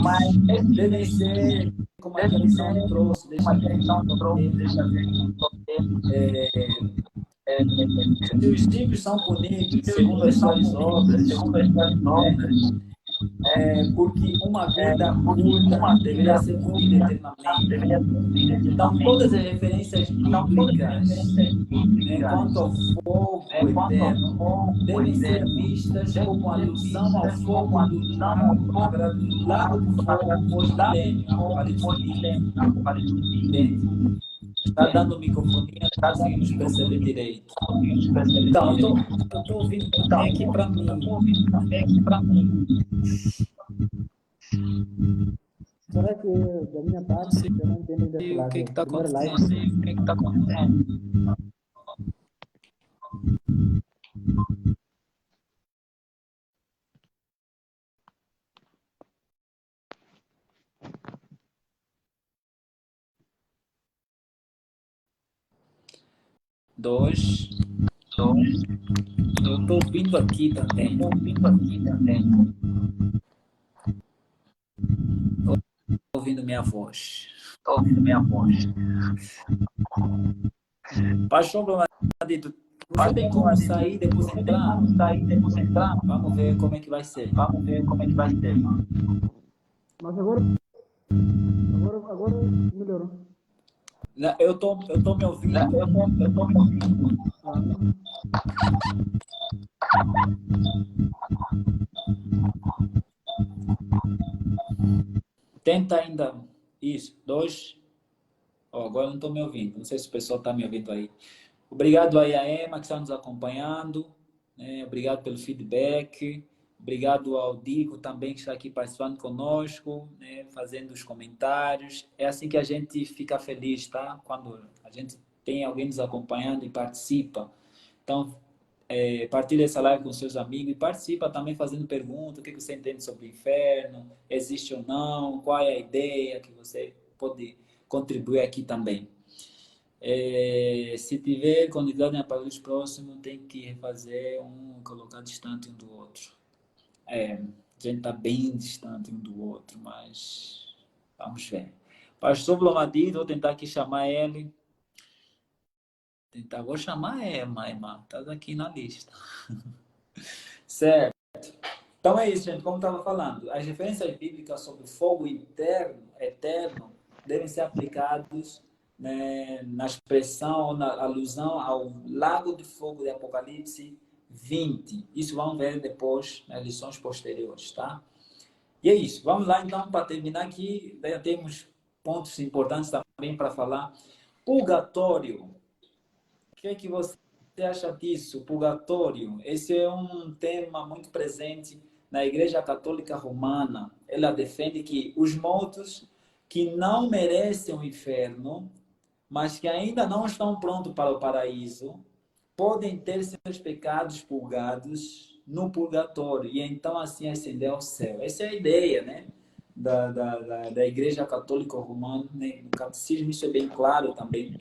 devem ser, como a lição trouxe, deixa eu ver, se os ímpios são punidos segundo as suas obras, né? Porque uma vida curta deveria ser punida eternamente. Então, todas as referências bíblicas, né, quanto ao fogo eterno, devem ser vistas como alusão ao fogo na verdade, do lago do fogo pós-milênio, Apocalipse 20. Entende? Está dando microfonia, não conseguimos perceber direito. Então, eu estou ouvindo também aqui para mim. Será que da minha parte eu não entendo desse lado? O que está Primeiro acontecendo? Dois. Eu estou ouvindo aqui também. Estou ouvindo minha voz. Pastor Bernardito, você tem como sair e depois entrar? Vamos ver como é que vai ser. Mas agora melhorou. Eu tô me ouvindo. Tenta ainda. Isso. 2. Agora eu não estou me ouvindo. Não sei se o pessoal está me ouvindo aí. Obrigado aí a Emma que está nos acompanhando. Né? Obrigado pelo feedback. Obrigado ao Dico também que está aqui participando conosco, né? Fazendo os comentários. É assim que a gente fica feliz, tá? Quando a gente tem alguém nos acompanhando e participa. Então, partilha essa live com seus amigos e participa também fazendo perguntas. O que você entende sobre o inferno? Existe ou não? Qual é a ideia que você pode contribuir aqui também? Se tiver quantidade em aparelhos próximos, tem que refazer colocar distante um do outro. A gente está bem distante um do outro, mas vamos ver. Pastor Blomadito, vou tentar aqui chamar ele. Vou chamar Emma. Está aqui na lista. Certo. Então é isso, gente. Como estava falando, as referências bíblicas sobre o fogo eterno, devem ser aplicadas, né, na expressão, na alusão ao lago de fogo de Apocalipse 20. Isso vamos ver depois nas lições posteriores, tá? E é isso. Vamos lá, então, para terminar aqui, já temos pontos importantes também para falar. Purgatório. O que é que você acha disso? Purgatório. Esse é um tema muito presente na Igreja Católica Romana. Ela defende que os mortos que não merecem o inferno, mas que ainda não estão prontos para o paraíso, podem ter seus pecados purgados, no purgatório e então assim ascender ao céu. Essa é a ideia, né? Da Igreja Católica Romana, né? No Catecismo isso é bem claro também.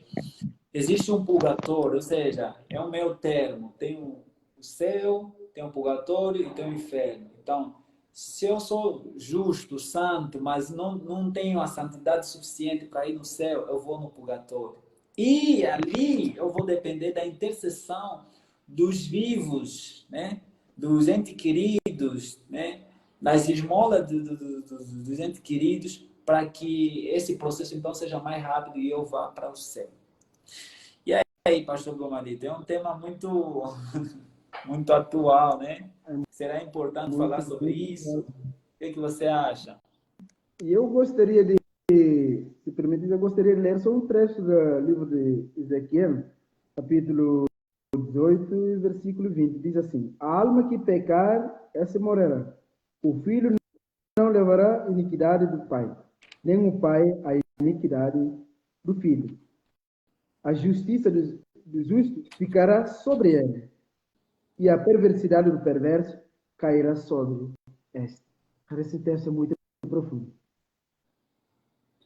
Existe um purgatório, ou seja, é um meio termo. Tem o céu, tem o purgatório e tem o inferno. Então, se eu sou justo, santo, mas não tenho a santidade suficiente para ir no céu, eu vou no purgatório. E ali eu vou depender da intercessão dos vivos, né? Dos entes queridos, né? Das esmolas dos entes queridos, para que esse processo então seja mais rápido e eu vá para o céu. E aí, pastor Blomarito, é um tema muito atual, né? Será importante falar Muito, sobre muito isso? bom. O que você acha? E eu gostaria de, se permitir, eu gostaria de ler só um trecho do livro de Ezequiel, capítulo 18, versículo 20. Diz assim: a alma que pecar, essa morrerá. O filho não levará a iniquidade do pai, nem o pai a iniquidade do filho. A justiça do justo ficará sobre ele, e a perversidade do perverso cairá sobre este. Esse texto é muito profundo.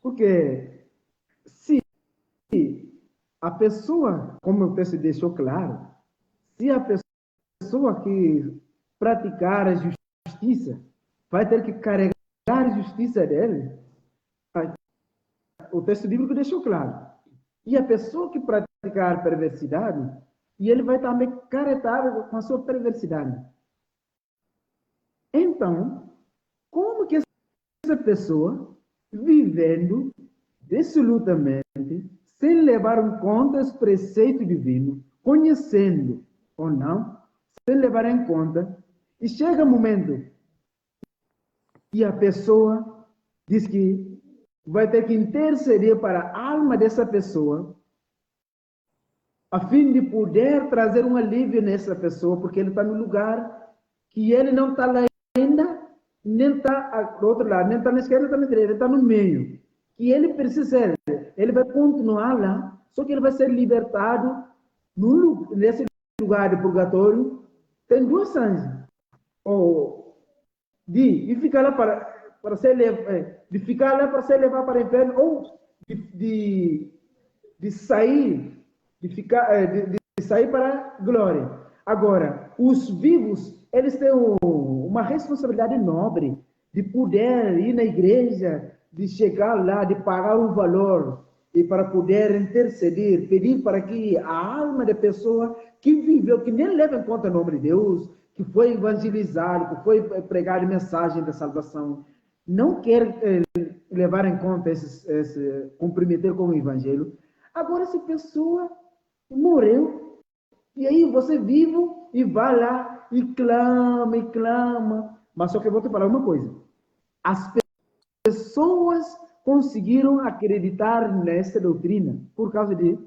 Porque se a pessoa, como o texto deixou claro, se a pessoa que praticar a justiça vai ter que carregar a justiça dele, o texto bíblico deixou claro. E a pessoa que praticar perversidade, e ele vai também caretar com a sua perversidade. Então, como que essa pessoa, vivendo dissolutamente, sem levar em conta os preceitos divinos, conhecendo ou não, sem levar em conta, e chega um momento e a pessoa diz que vai ter que interceder para a alma dessa pessoa, a fim de poder trazer um alívio nessa pessoa, porque ele está no lugar que ele não está lá ainda, nem está do outro lado, nem está na esquerda, nem está na direita, ele está no meio. Que ele precisa, ele vai continuar lá, só que ele vai ser libertado nesse lugar de purgatório. Tem duas chances. Ou de ficar lá para ser de ficar lá para ser levado para o inferno, ou de sair, de ficar, de sair para a glória. Agora, os vivos, eles têm uma responsabilidade nobre de poder ir na igreja, de chegar lá, de pagar um valor e para poder interceder, pedir para que a alma da pessoa que viveu, que nem leva em conta o nome de Deus, que foi evangelizado, que foi pregar a mensagem da salvação, não quer levar em conta comprometer com o evangelho. Agora, essa pessoa morreu, e aí você vivo e vai lá e clama e clama. Mas só que eu vou te falar uma coisa: as pessoas conseguiram acreditar nessa doutrina por causa de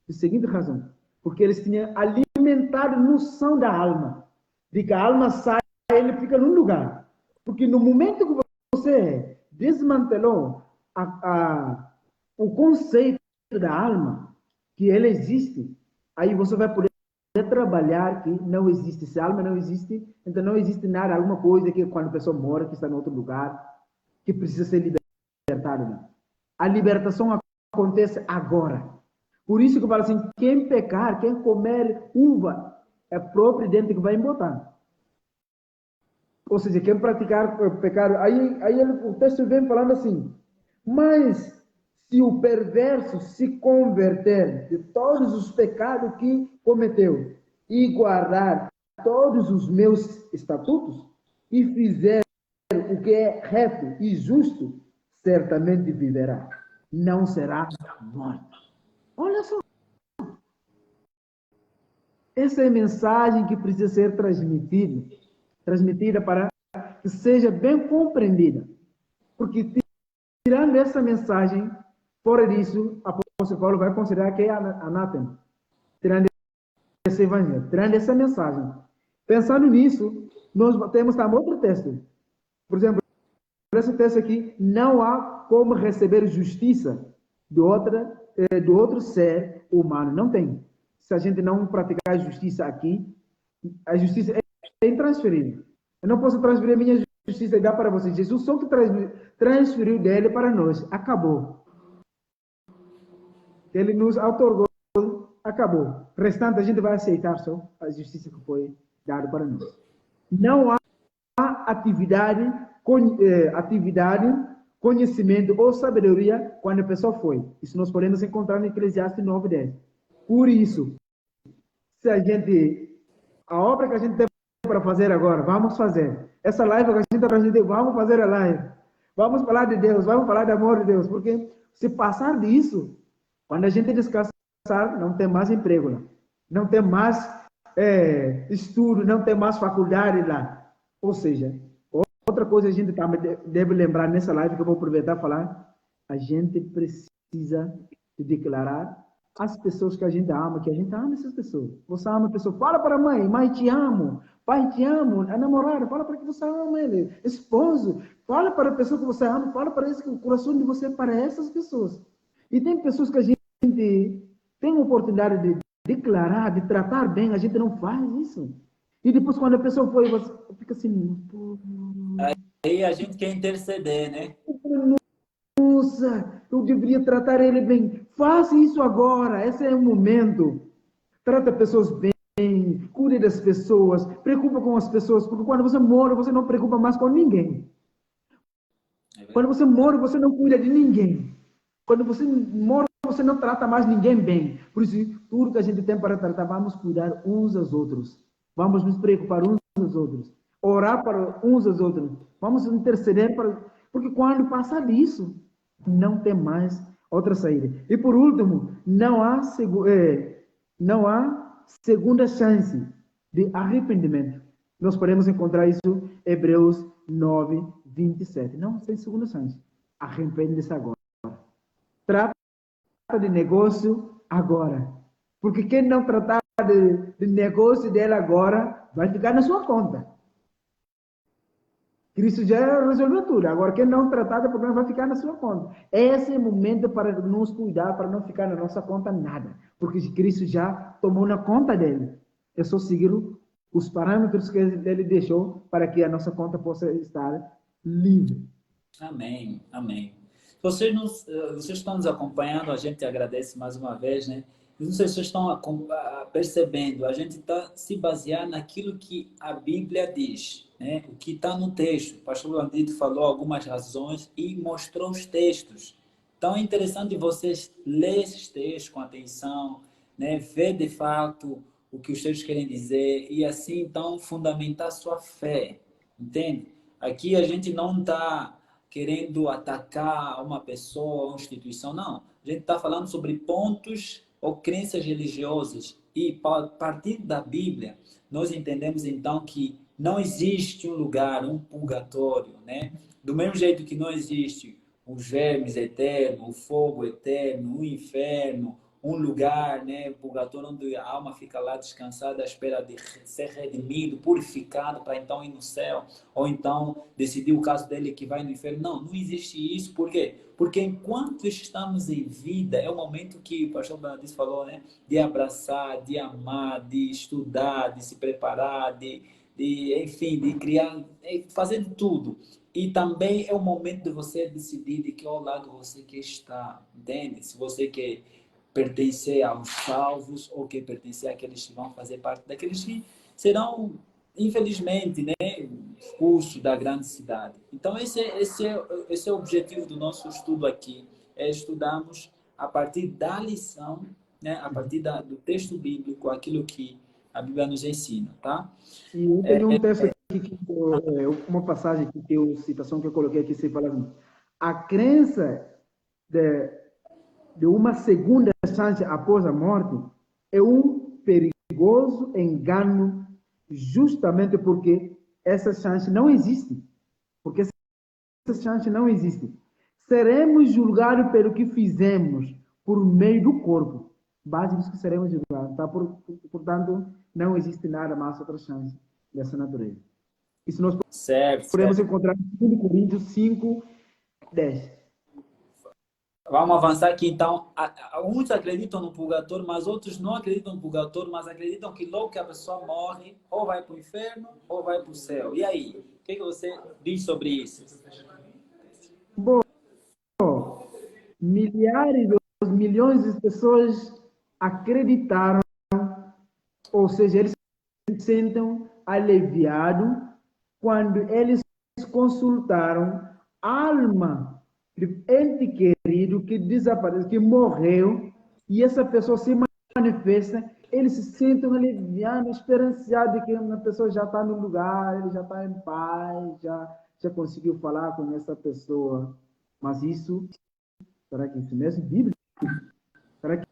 seguinte razão: porque eles tinham alimentado a noção da alma, de que a alma sai e ele fica num lugar. Porque no momento que você desmantelou o conceito da alma, que ela existe, aí você vai poder trabalhar que não existe. Se a alma não existe, então não existe nada, alguma coisa que quando a pessoa morre, que está em outro lugar, que precisa ser libertada. Não. A libertação acontece agora. Por isso que eu falo assim, quem pecar, quem comer uva, é próprio dente que vai embotar. Ou seja, quem praticar pecado, aí o texto vem falando assim, mas se o perverso se converter de todos os pecados que cometeu e guardar todos os meus estatutos e fizer o que é reto e justo, certamente viverá, não será morto. Olha só, essa é a mensagem que precisa ser transmitida para que seja bem compreendida. Porque tirando essa mensagem, fora disso, o apóstolo Paulo vai considerar que é anátema. Tirando esse evangelho, tirando essa mensagem. Pensando nisso, nós temos também outro texto. Por exemplo, nesse texto aqui, não há como receber justiça do outro ser humano. Não tem. Se a gente não praticar a justiça aqui, a justiça intransferível. Eu não posso transferir a minha justiça e dar para vocês. Jesus só que transferiu dele para nós. Acabou. Ele nos outorgou. Acabou. O restante a gente vai aceitar só a justiça que foi dada para nós. Não há atividade, conhecimento ou sabedoria quando a pessoa foi. Isso nós podemos encontrar no Eclesiastes 9:10. Por isso, se a obra que a gente tem para fazer agora, vamos fazer. Essa live que a gente está fazendo, vamos fazer a live. Vamos falar de Deus, vamos falar do amor de Deus, porque se passar disso, quando a gente descansar, não tem mais emprego lá, não tem mais estudo, não tem mais faculdade lá. Ou seja, outra coisa a gente também deve lembrar nessa live que eu vou aproveitar e falar, a gente precisa de declarar as pessoas que a gente ama essas pessoas. Você ama a pessoa, fala para a mãe, mãe te amo, pai te amo, a namorada, fala para que você ama ele, esposo, fala para a pessoa que você ama, fala para esse, o coração de você para essas pessoas. E tem pessoas que a gente tem a oportunidade de declarar, de tratar bem, a gente não faz isso. E depois quando a pessoa foi, você fica assim, pô, Aí a gente quer interceder, né? nossa, eu deveria tratar ele bem. Faça isso agora, esse é o momento. Trata pessoas bem, cuide das pessoas, preocupa com as pessoas, porque quando você morre, você não preocupa mais com ninguém. Quando você morre, você não cuida de ninguém. Quando você morre, você não trata mais ninguém bem. Por isso, tudo que a gente tem para tratar, vamos cuidar uns aos outros. Vamos nos preocupar uns aos outros. Orar para uns aos outros. Vamos interceder para... Porque quando passar disso, não tem mais outra saída. E por último, não há segunda chance de arrependimento. Nós podemos encontrar isso em Hebreus 9:27. Não tem segunda chance. Arrepende-se agora. Trata de negócio agora. Porque quem não tratar de negócio dela agora, vai ficar na sua conta. Cristo já resolveu tudo. Agora, quem não tratar do problema vai ficar na sua conta. Esse é o momento para nos cuidar, para não ficar na nossa conta nada. Porque Cristo já tomou na conta dele. É só seguir os parâmetros que ele deixou para que a nossa conta possa estar livre. Amém, amém. Vocês estão nos acompanhando, a gente agradece mais uma vez, né? Não sei se vocês estão percebendo, a gente está se baseando naquilo que a Bíblia diz, né? O que está no texto. O pastor Landito falou algumas razões e mostrou os textos. Então é interessante vocês lerem esses textos com atenção, né? Ver de fato o que os textos querem dizer e assim então fundamentar a sua fé, entende? Aqui a gente não está querendo atacar uma pessoa, uma instituição, não. A gente está falando sobre pontos ou crenças religiosas e a partir da Bíblia nós entendemos então que não existe um lugar, um purgatório, né? Do mesmo jeito que não existe os vermes eternos, o fogo eterno, o inferno, um lugar, né, purgatório, onde a alma fica lá descansada à espera de ser redimido, purificado, para então ir no céu, ou então decidir o caso dele que vai no inferno. Não, não existe isso. Por quê? Porque enquanto estamos em vida, é o momento que o pastor Bernardo falou, né, de abraçar, de amar, de estudar, de se preparar, enfim, de criar, fazer de tudo. E também é o momento de você decidir de que lado você quer estar, entende? Se você quer pertencer aos salvos ou que pertencer àqueles que vão fazer parte daqueles que serão, infelizmente, né, expulsos da grande cidade. Então, esse é o objetivo do nosso estudo aqui, é estudarmos a partir da lição, né, a partir do texto bíblico, aquilo que a Bíblia nos ensina, tá? E eu tenho um texto aqui, uma passagem aqui, citação que eu coloquei aqui, você fala assim, a crença de uma segunda chance após a morte é um perigoso engano, justamente porque essa chance não existe. Porque essa chance não existe. Seremos julgados pelo que fizemos por meio do corpo. Base disso que seremos julgados. Tá? Portanto, não existe nada mais outra chance dessa natureza. Isso nós podemos encontrar em 2 Coríntios 5:10. Vamos avançar aqui, então. Uns acreditam no purgatório, mas outros não acreditam no purgatório, mas acreditam que logo que a pessoa morre, ou vai para o inferno, ou vai para o céu. E aí? O que você diz sobre isso? Bom, milhares ou milhões de pessoas acreditaram, ou seja, eles se sentem aliviados quando eles consultaram a alma de ente querido que desapareceu, que morreu, e essa pessoa se manifesta, eles se sentem aliviados, esperançados de que uma pessoa já está no lugar, ele já está em paz, já conseguiu falar com essa pessoa. Mas isso, será que isso mesmo é bíblico? Será que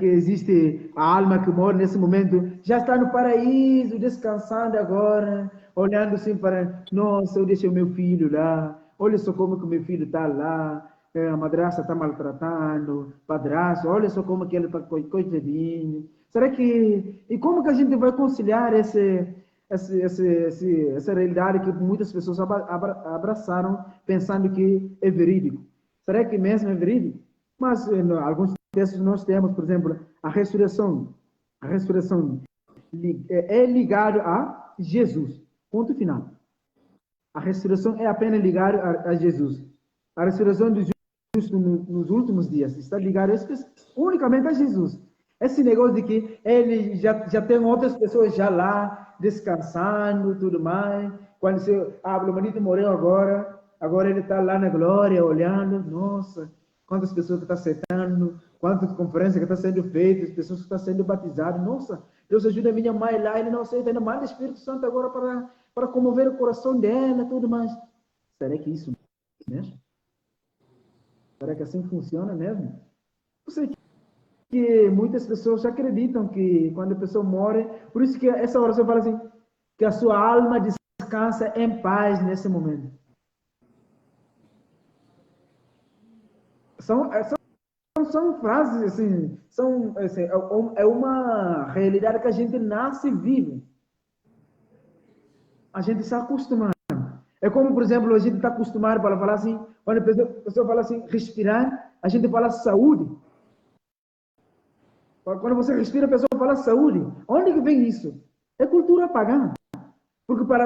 existe a alma que mora nesse momento, já está no paraíso, descansando agora, olhando assim para, nossa, eu deixei o meu filho lá, olha só como que o meu filho está lá, a madrasta está maltratando, padrasto, olha só como que ele está coitadinho. Será que, e como que a gente vai conciliar essa realidade que muitas pessoas abraçaram pensando que é verídico? Será que mesmo é verídico? Mas alguns textos nós temos, por exemplo, a ressurreição. A ressurreição é ligado a Jesus. Ponto final. A ressurreição é apenas ligada a Jesus. A ressurreição do justo nos últimos dias está ligada unicamente a Jesus. Esse negócio de que ele já tem outras pessoas já lá, descansando, tudo mais. Quando o marido morreu agora ele está lá na glória, olhando, nossa, quantas pessoas que estão aceitando, quantas conferências que estão sendo feitas, pessoas que estão sendo batizadas. Nossa, Deus ajuda a minha mãe lá, ele não aceita, ainda manda o Espírito Santo agora para comover o coração dela, tudo mais. Será que isso mesmo? Será que assim funciona mesmo? Eu sei que muitas pessoas acreditam que quando a pessoa morre, por isso que essa oração fala assim, que a sua alma descansa em paz nesse momento. São frases, assim, é uma realidade que a gente nasce e vive. A gente se acostuma. É como, por exemplo, a gente está acostumado para falar assim, quando a pessoa fala assim, respirar, a gente fala saúde. Quando você respira, a pessoa fala saúde. Onde que vem isso? É cultura pagã. Porque para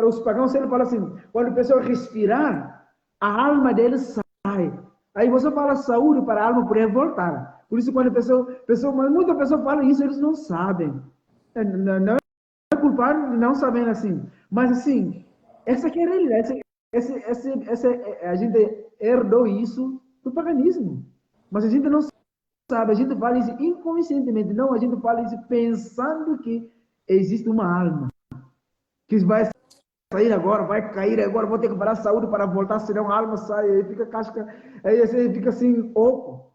os pagãos, ele fala assim, quando a pessoa respirar, a alma dele sai. Aí você fala saúde para a alma poder voltar. Por isso, quando mas muita pessoa fala isso, eles não sabem. Não é culpado de não saber assim. Mas assim, essa aqui é a realidade. A gente herdou isso do paganismo. Mas a gente não sabe, a gente fala isso inconscientemente. Não, a gente fala isso pensando que existe uma alma que vai sair agora, vai cair agora, vou ter que parar a saúde para voltar, senão a alma sai, aí fica casca, aí você fica assim, oco.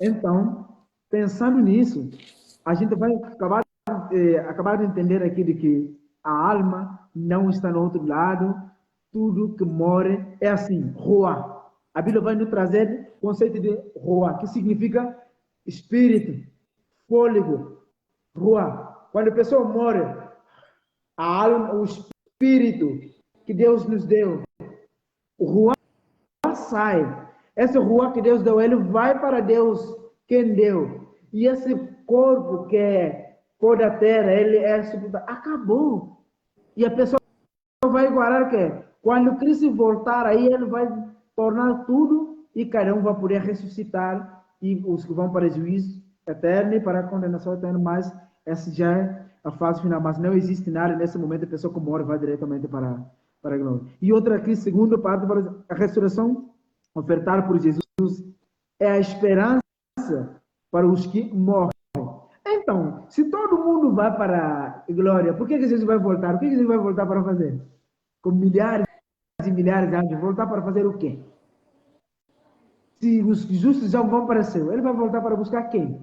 Então, pensando nisso, a gente vai acabar de entender aqui de que a alma não está no outro lado, tudo que morre é assim, rua. A Bíblia vai nos trazer o conceito de rua, que significa espírito, fôlego, rua. Quando a pessoa morre, a alma, o espírito que Deus nos deu, o rua sai. Esse rua que Deus deu, ele vai para Deus, quem deu. E esse corpo que é pó da terra, ele é acabou. E a pessoa vai guardar que quando Cristo voltar, aí ele vai tornar tudo e cada um vai poder ressuscitar e os que vão para o juízo eterno e para a condenação eterna, mas essa já é a fase final, mas não existe nada nesse momento, a pessoa que morre vai diretamente para a glória. E outra aqui, segunda parte, a ressurreição ofertada por Jesus é a esperança para os que morrem. Então, se todo mundo vai para a glória, por que Jesus vai voltar? O que Jesus vai voltar para fazer? Com milhares e milhares de anjos, voltar para fazer o quê? Se os justos já vão para o céu, ele vai voltar para buscar quem?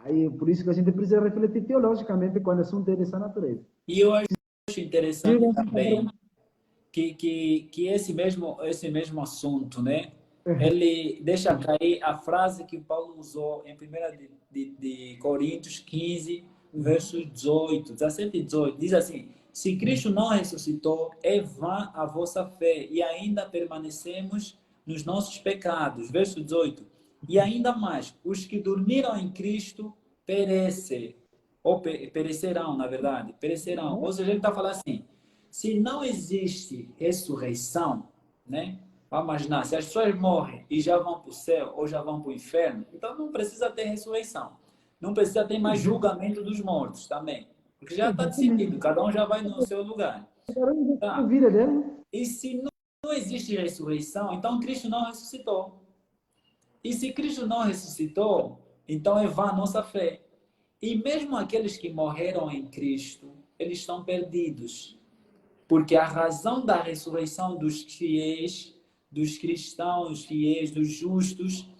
Aí, por isso que a gente precisa refletir teologicamente quando o assunto é dessa natureza. E eu acho interessante também que esse mesmo assunto, né? Ele deixa cair a frase que Paulo usou em 1 de Coríntios 15, versos 18, 17 e 18. Diz assim, Se Cristo não ressuscitou, é vã a vossa fé e ainda permanecemos nos nossos pecados. Verso 18. E ainda mais, os que dormiram em Cristo perecem, ou perecerão, na verdade, perecerão. Ou seja, ele está falando assim, se não existe ressurreição, né? Vamos imaginar, se as pessoas morrem e já vão para o céu ou já vão para o inferno, então não precisa ter ressurreição. Não precisa ter mais julgamento dos mortos também. Porque já está Exatamente. decidido, cada um já vai no seu lugar. A Tá? vida dele. E se não existe ressurreição, então Cristo não ressuscitou. E se Cristo não ressuscitou, então é vã a nossa fé. E mesmo aqueles que morreram em Cristo, eles estão perdidos. Porque a razão da ressurreição dos fiéis, dos cristãos fiéis, dos justos,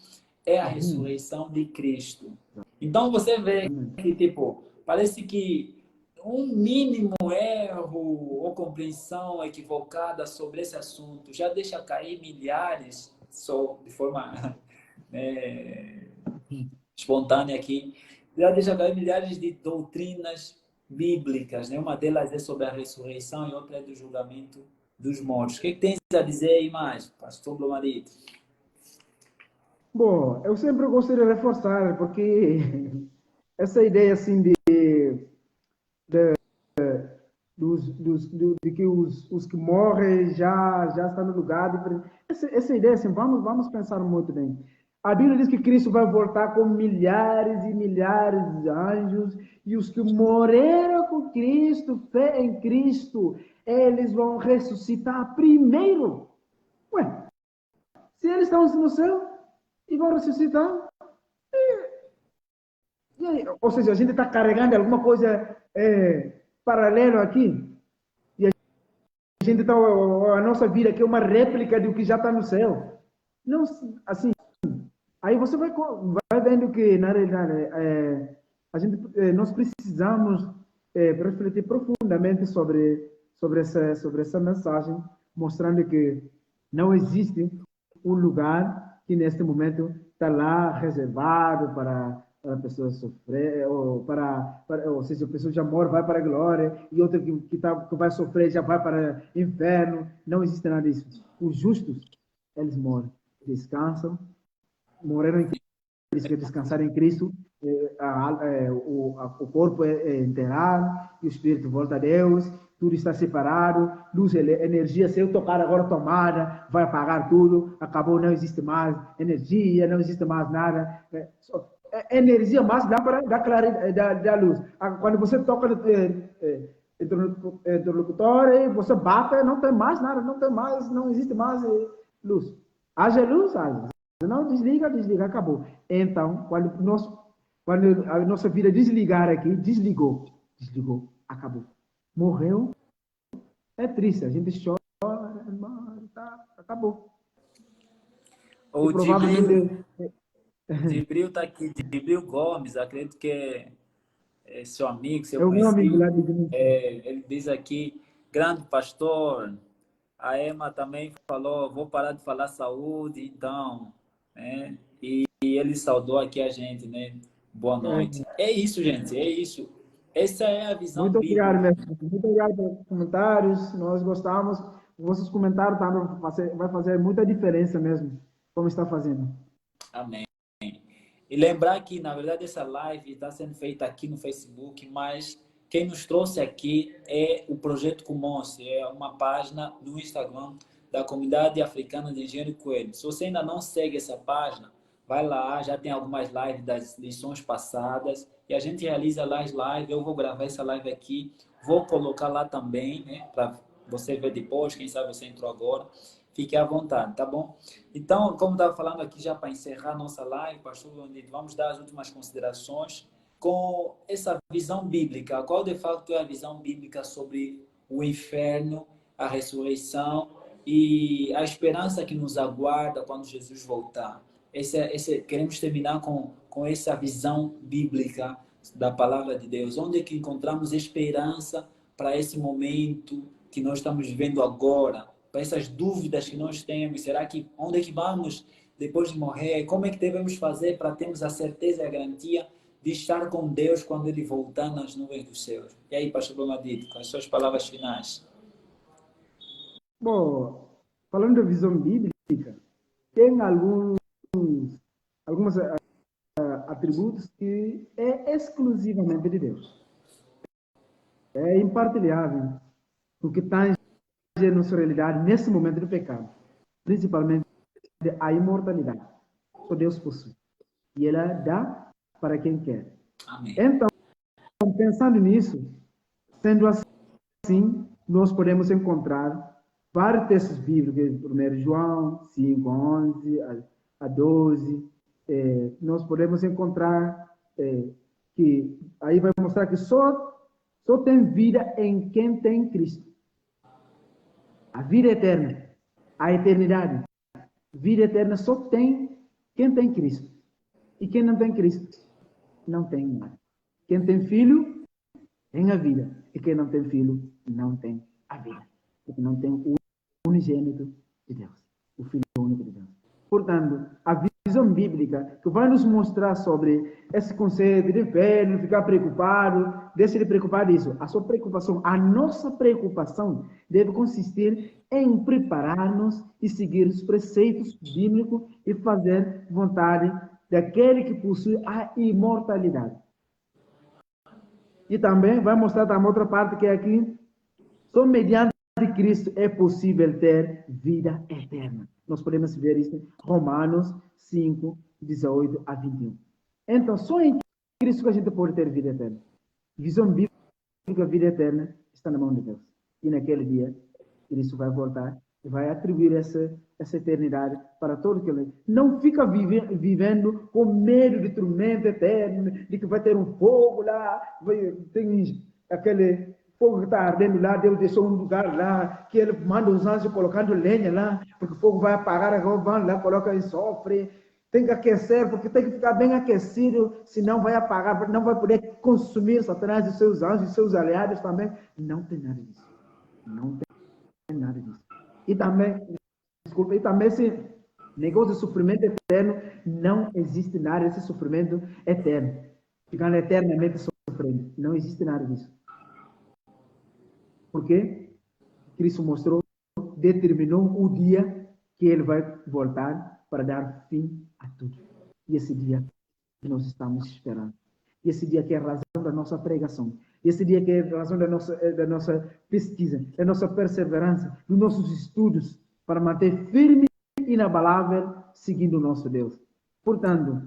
é a ressurreição de Cristo. Então você vê que, tipo, parece que um mínimo erro ou compreensão equivocada sobre esse assunto já deixa cair milhares, só de forma espontânea aqui, já deixa cair milhares de doutrinas bíblicas, né? Uma delas é sobre a ressurreição e outra é do julgamento dos mortos. O que tens a dizer aí mais, pastor Blomarito? Bom, eu sempre gostaria de reforçar, porque essa ideia assim de que os que morrem já estão no lugar de... Essa ideia assim, vamos pensar muito bem. A Bíblia diz que Cristo vai voltar com milhares e milhares de anjos, e os que morreram com Cristo, fé em Cristo, eles vão ressuscitar primeiro. Ué, se eles estão no céu e vão ressuscitar, e aí, ou seja, a gente está carregando alguma coisa paralela aqui. A gente tá, a nossa vida aqui é uma réplica do que já está no céu. Não, assim, aí você vai vendo que, na realidade, nós precisamos refletir profundamente sobre essa mensagem, mostrando que não existe um lugar que, neste momento, está lá reservado para a pessoa sofrer, ou seja, a pessoa já morre, vai para a glória, e outra que vai sofrer já vai para o inferno. Não existe nada disso. Os justos, eles morrem, descansam, morreram em Cristo, eles que descansar em Cristo, o corpo é enterrado, e o espírito volta a Deus, tudo está separado, luz, energia, se eu tocar agora tomada, vai apagar tudo, acabou, não existe mais energia, não existe mais nada. Energia mais dá para dar claridade, da luz. Quando você toca no interlocutor, você bate, não tem mais nada, não existe mais luz. Haja luz, haja. Não desliga, acabou. Então, quando a nossa vida desligar aqui, desligou, acabou. Morreu, é triste, a gente chora, tá, acabou. O E provavelmente... Gibril está aqui, Gibril Gomes, acredito que é seu amigo, É seu o meu amigo conhecido. lá de... Ele diz aqui, grande pastor, a Emma também falou, vou parar de falar saúde, então, né? E ele saudou aqui a gente, né? Boa noite. É isso, gente, é isso. Essa é a visão Muito obrigado, bíblica. mestre. Muito obrigado pelos comentários. Nós gostamos. Vossos comentários vai fazer muita diferença mesmo, como está fazendo. Amém. E lembrar que, na verdade, essa live está sendo feita aqui no Facebook, mas quem nos trouxe aqui é o Projeto Comonse, é uma página no Instagram da Comunidade Africana de Engenheiro Coelho. Se você ainda não segue essa página, vai lá, já tem algumas lives das lições passadas, e a gente realiza lá as lives, eu vou gravar essa live aqui, vou colocar lá também, né, para você ver depois, quem sabe você entrou agora, fique à vontade, tá bom? Então, como estava falando aqui já para encerrar a nossa live, pastor Leonide, vamos dar as últimas considerações com essa visão bíblica. Qual de fato é a visão bíblica sobre o inferno, a ressurreição e a esperança que nos aguarda quando Jesus voltar? Queremos terminar com essa visão bíblica da palavra de Deus. Onde é que encontramos esperança para esse momento que nós estamos vivendo agora? Para essas dúvidas que nós temos, será que onde é que vamos depois de morrer? Como é que devemos fazer para termos a certeza e a garantia de estar com Deus quando Ele voltar nas nuvens dos céus. E aí, pastor Bernardito, com as suas palavras finais. Bom, falando da visão bíblica, tem alguns atributos que é exclusivamente de Deus. É impartilhável o que tange a nossa realidade nesse momento do pecado, principalmente a imortalidade. Só Deus possui. E Ele dá para quem quer. Amém. Então, pensando nisso, sendo assim, nós podemos encontrar vários textos bíblicos, 1 João 5, 11 a 12. Nós podemos encontrar que aí vai mostrar que só tem vida em quem tem Cristo. A vida eterna, a eternidade, vida eterna só tem quem tem Cristo. E quem não tem Cristo, não tem nada. Quem tem filho, tem a vida. E quem não tem filho, não tem a vida. Porque não tem o unigênito de Deus. O Filho único de Deus. Portanto, a visão bíblica que vai nos mostrar sobre esse conceito de velho, ficar preocupado, deixe de preocupar disso. A sua preocupação, a nossa preocupação deve consistir em preparar-nos e seguir os preceitos bíblicos e fazer vontade daquele que possui a imortalidade. E também vai mostrar também outra parte que é aqui, só mediante Cristo é possível ter vida eterna. Nós podemos ver isso em Romanos 5, 18 a 21. Então, só em Cristo que a gente pode ter vida eterna. Visão bíblica, vida eterna, está na mão de Deus. E naquele dia, Cristo vai voltar e vai atribuir essa eternidade para todo aquele. Não fica vivendo com medo de tormento eterno, de que vai ter um fogo lá, tem aquele fogo que está ardendo lá, Deus deixou um lugar lá, que ele manda os anjos colocando lenha lá, porque o fogo vai apagar, agora vão lá, coloca enxofre, tem que aquecer, porque tem que ficar bem aquecido, senão vai apagar, não vai poder consumir Satanás e seus anjos e seus aliados também. Não tem nada disso. Não tem nada disso. E também, desculpa, e também esse negócio de sofrimento eterno, não existe nada desse sofrimento eterno. Ficando eternamente sofrendo. Não existe nada disso. Porque Cristo mostrou, determinou o dia que ele vai voltar para dar fim a tudo. E esse dia que nós estamos esperando. E esse dia que é a razão da nossa pregação. E esse dia que é a razão da nossa pesquisa, da nossa perseverança, dos nossos estudos, para manter firme e inabalável, seguindo o nosso Deus. Portanto,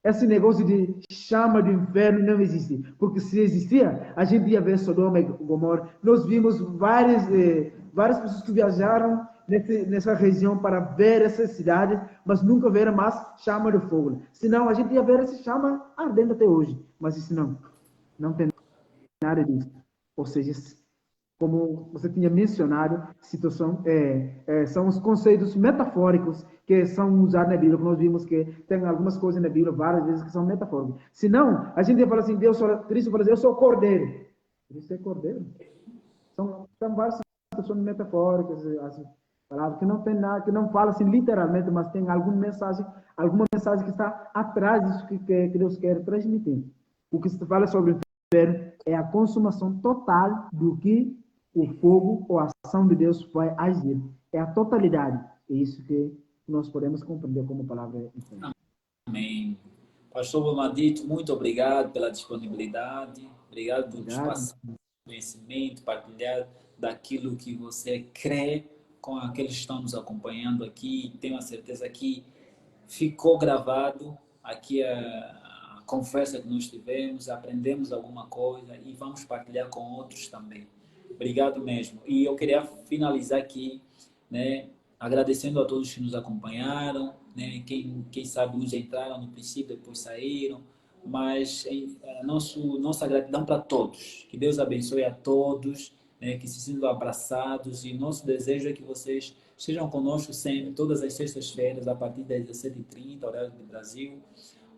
esse negócio de chama do inferno não existe. Porque se existia, a gente ia ver Sodoma e Gomorra. Nós vimos várias pessoas que viajaram nessa região para ver essas cidades, mas nunca viram mais chama de fogo. Senão, a gente ia ver essa chama ardendo até hoje. Mas isso não tem nada disso. Ou seja, como você tinha mencionado, são os conceitos metafóricos que são usados na Bíblia, que nós vimos que tem algumas coisas na Bíblia, várias vezes, que são metafóricas. Senão, a gente ia falar assim, Cristo fala assim, eu sou cordeiro. Cristo é cordeiro. São várias situações metafóricas, assim, palavras que não tem nada, que não fala assim literalmente, mas tem alguma mensagem que está atrás disso que Deus quer transmitir. O que se fala sobre o inferno é a consumação total do que o fogo ou a ação de Deus vai agir. É a totalidade. É isso que nós podemos compreender como palavra. Amém. Pastor Bernardito, muito obrigado pela disponibilidade. Obrigado por nos passar conhecimento, partilhar daquilo que você crê com aqueles que estão nos acompanhando aqui. Tenho a certeza que ficou gravado aqui a conversa que nós tivemos, aprendemos alguma coisa e vamos partilhar com outros também. Obrigado mesmo. E eu queria finalizar aqui, né, agradecendo a todos que nos acompanharam, né, quem sabe uns entraram no princípio, depois saíram, mas nossa gratidão para todos. Que Deus abençoe a todos, né, que se sintam abraçados, e nosso desejo é que vocês estejam conosco sempre, todas as sextas-feiras, a partir das 17h30, horário do Brasil.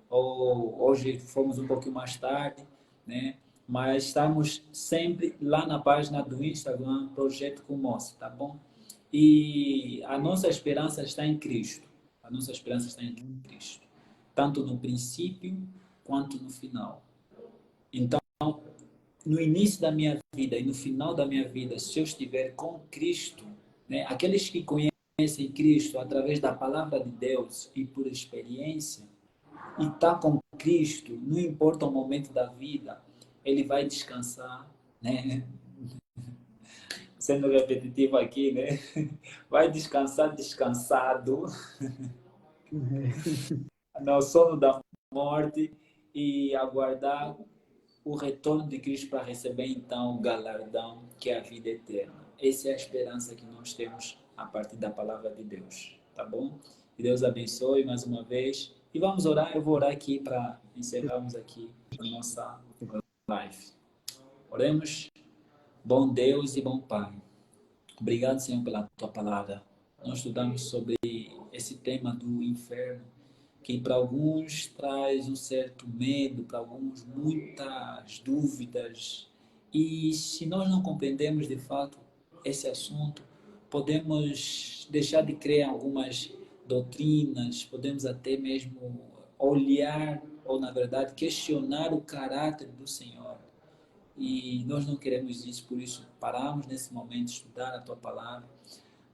Hoje fomos um pouquinho mais tarde, né? Mas estamos sempre lá na página do Instagram, Projeto Kumosi, tá bom? E a nossa esperança está em Cristo. A nossa esperança está em Cristo. Tanto no princípio quanto no final. Então, no início da minha vida e no final da minha vida, se eu estiver com Cristo, né, aqueles que conhecem Cristo através da palavra de Deus e por experiência, e está com Cristo, não importa o momento da vida, ele vai descansar, né? Sendo repetitivo aqui, né? Vai descansar descansado no sono da morte e aguardar o retorno de Cristo para receber então o galardão que é a vida eterna. Essa é a esperança que nós temos a partir da palavra de Deus, tá bom? Que Deus abençoe mais uma vez e vamos orar. Eu vou orar aqui para encerrarmos aqui a nossa live. Oremos. Bom Deus e bom Pai, obrigado, Senhor, pela tua palavra. Nós estudamos sobre esse tema do inferno, que para alguns traz um certo medo, para alguns muitas dúvidas. E se nós não compreendemos de fato esse assunto, podemos deixar de crer em algumas doutrinas, podemos até mesmo olhar, ou na verdade questionar o caráter do Senhor. E nós não queremos isso, por isso paramos nesse momento de estudar a tua palavra.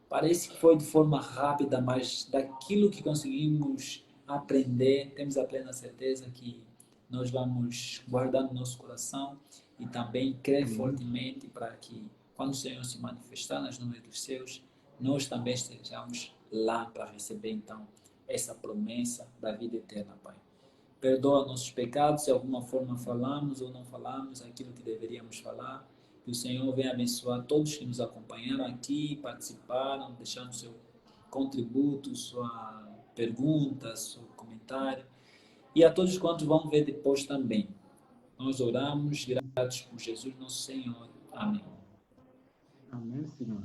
Parece que foi de forma rápida, mas daquilo que conseguimos aprender, temos a plena certeza que nós vamos guardar no nosso coração e também crer fortemente para que, quando o Senhor se manifestar nas nuvens dos céus, nós também estejamos lá para receber, então, essa promessa da vida eterna, Pai. Perdoa nossos pecados, se de alguma forma falamos ou não falamos aquilo que deveríamos falar. Que o Senhor venha abençoar todos que nos acompanharam aqui, participaram, deixaram seu contributo, sua pergunta, seu comentário. E a todos quantos vão ver depois também. Nós oramos, gratos por Jesus, nosso Senhor. Amém. Amém, Senhor.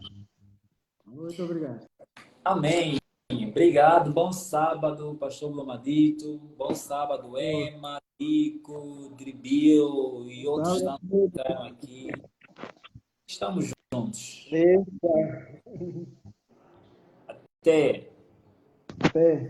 Muito obrigado. Amém. Obrigado. Bom sábado, Pastor Blomadito. Bom sábado, Emma, Rico, Dribil e outros tantos que entraram aqui. Estamos juntos. Eita. Até. Até.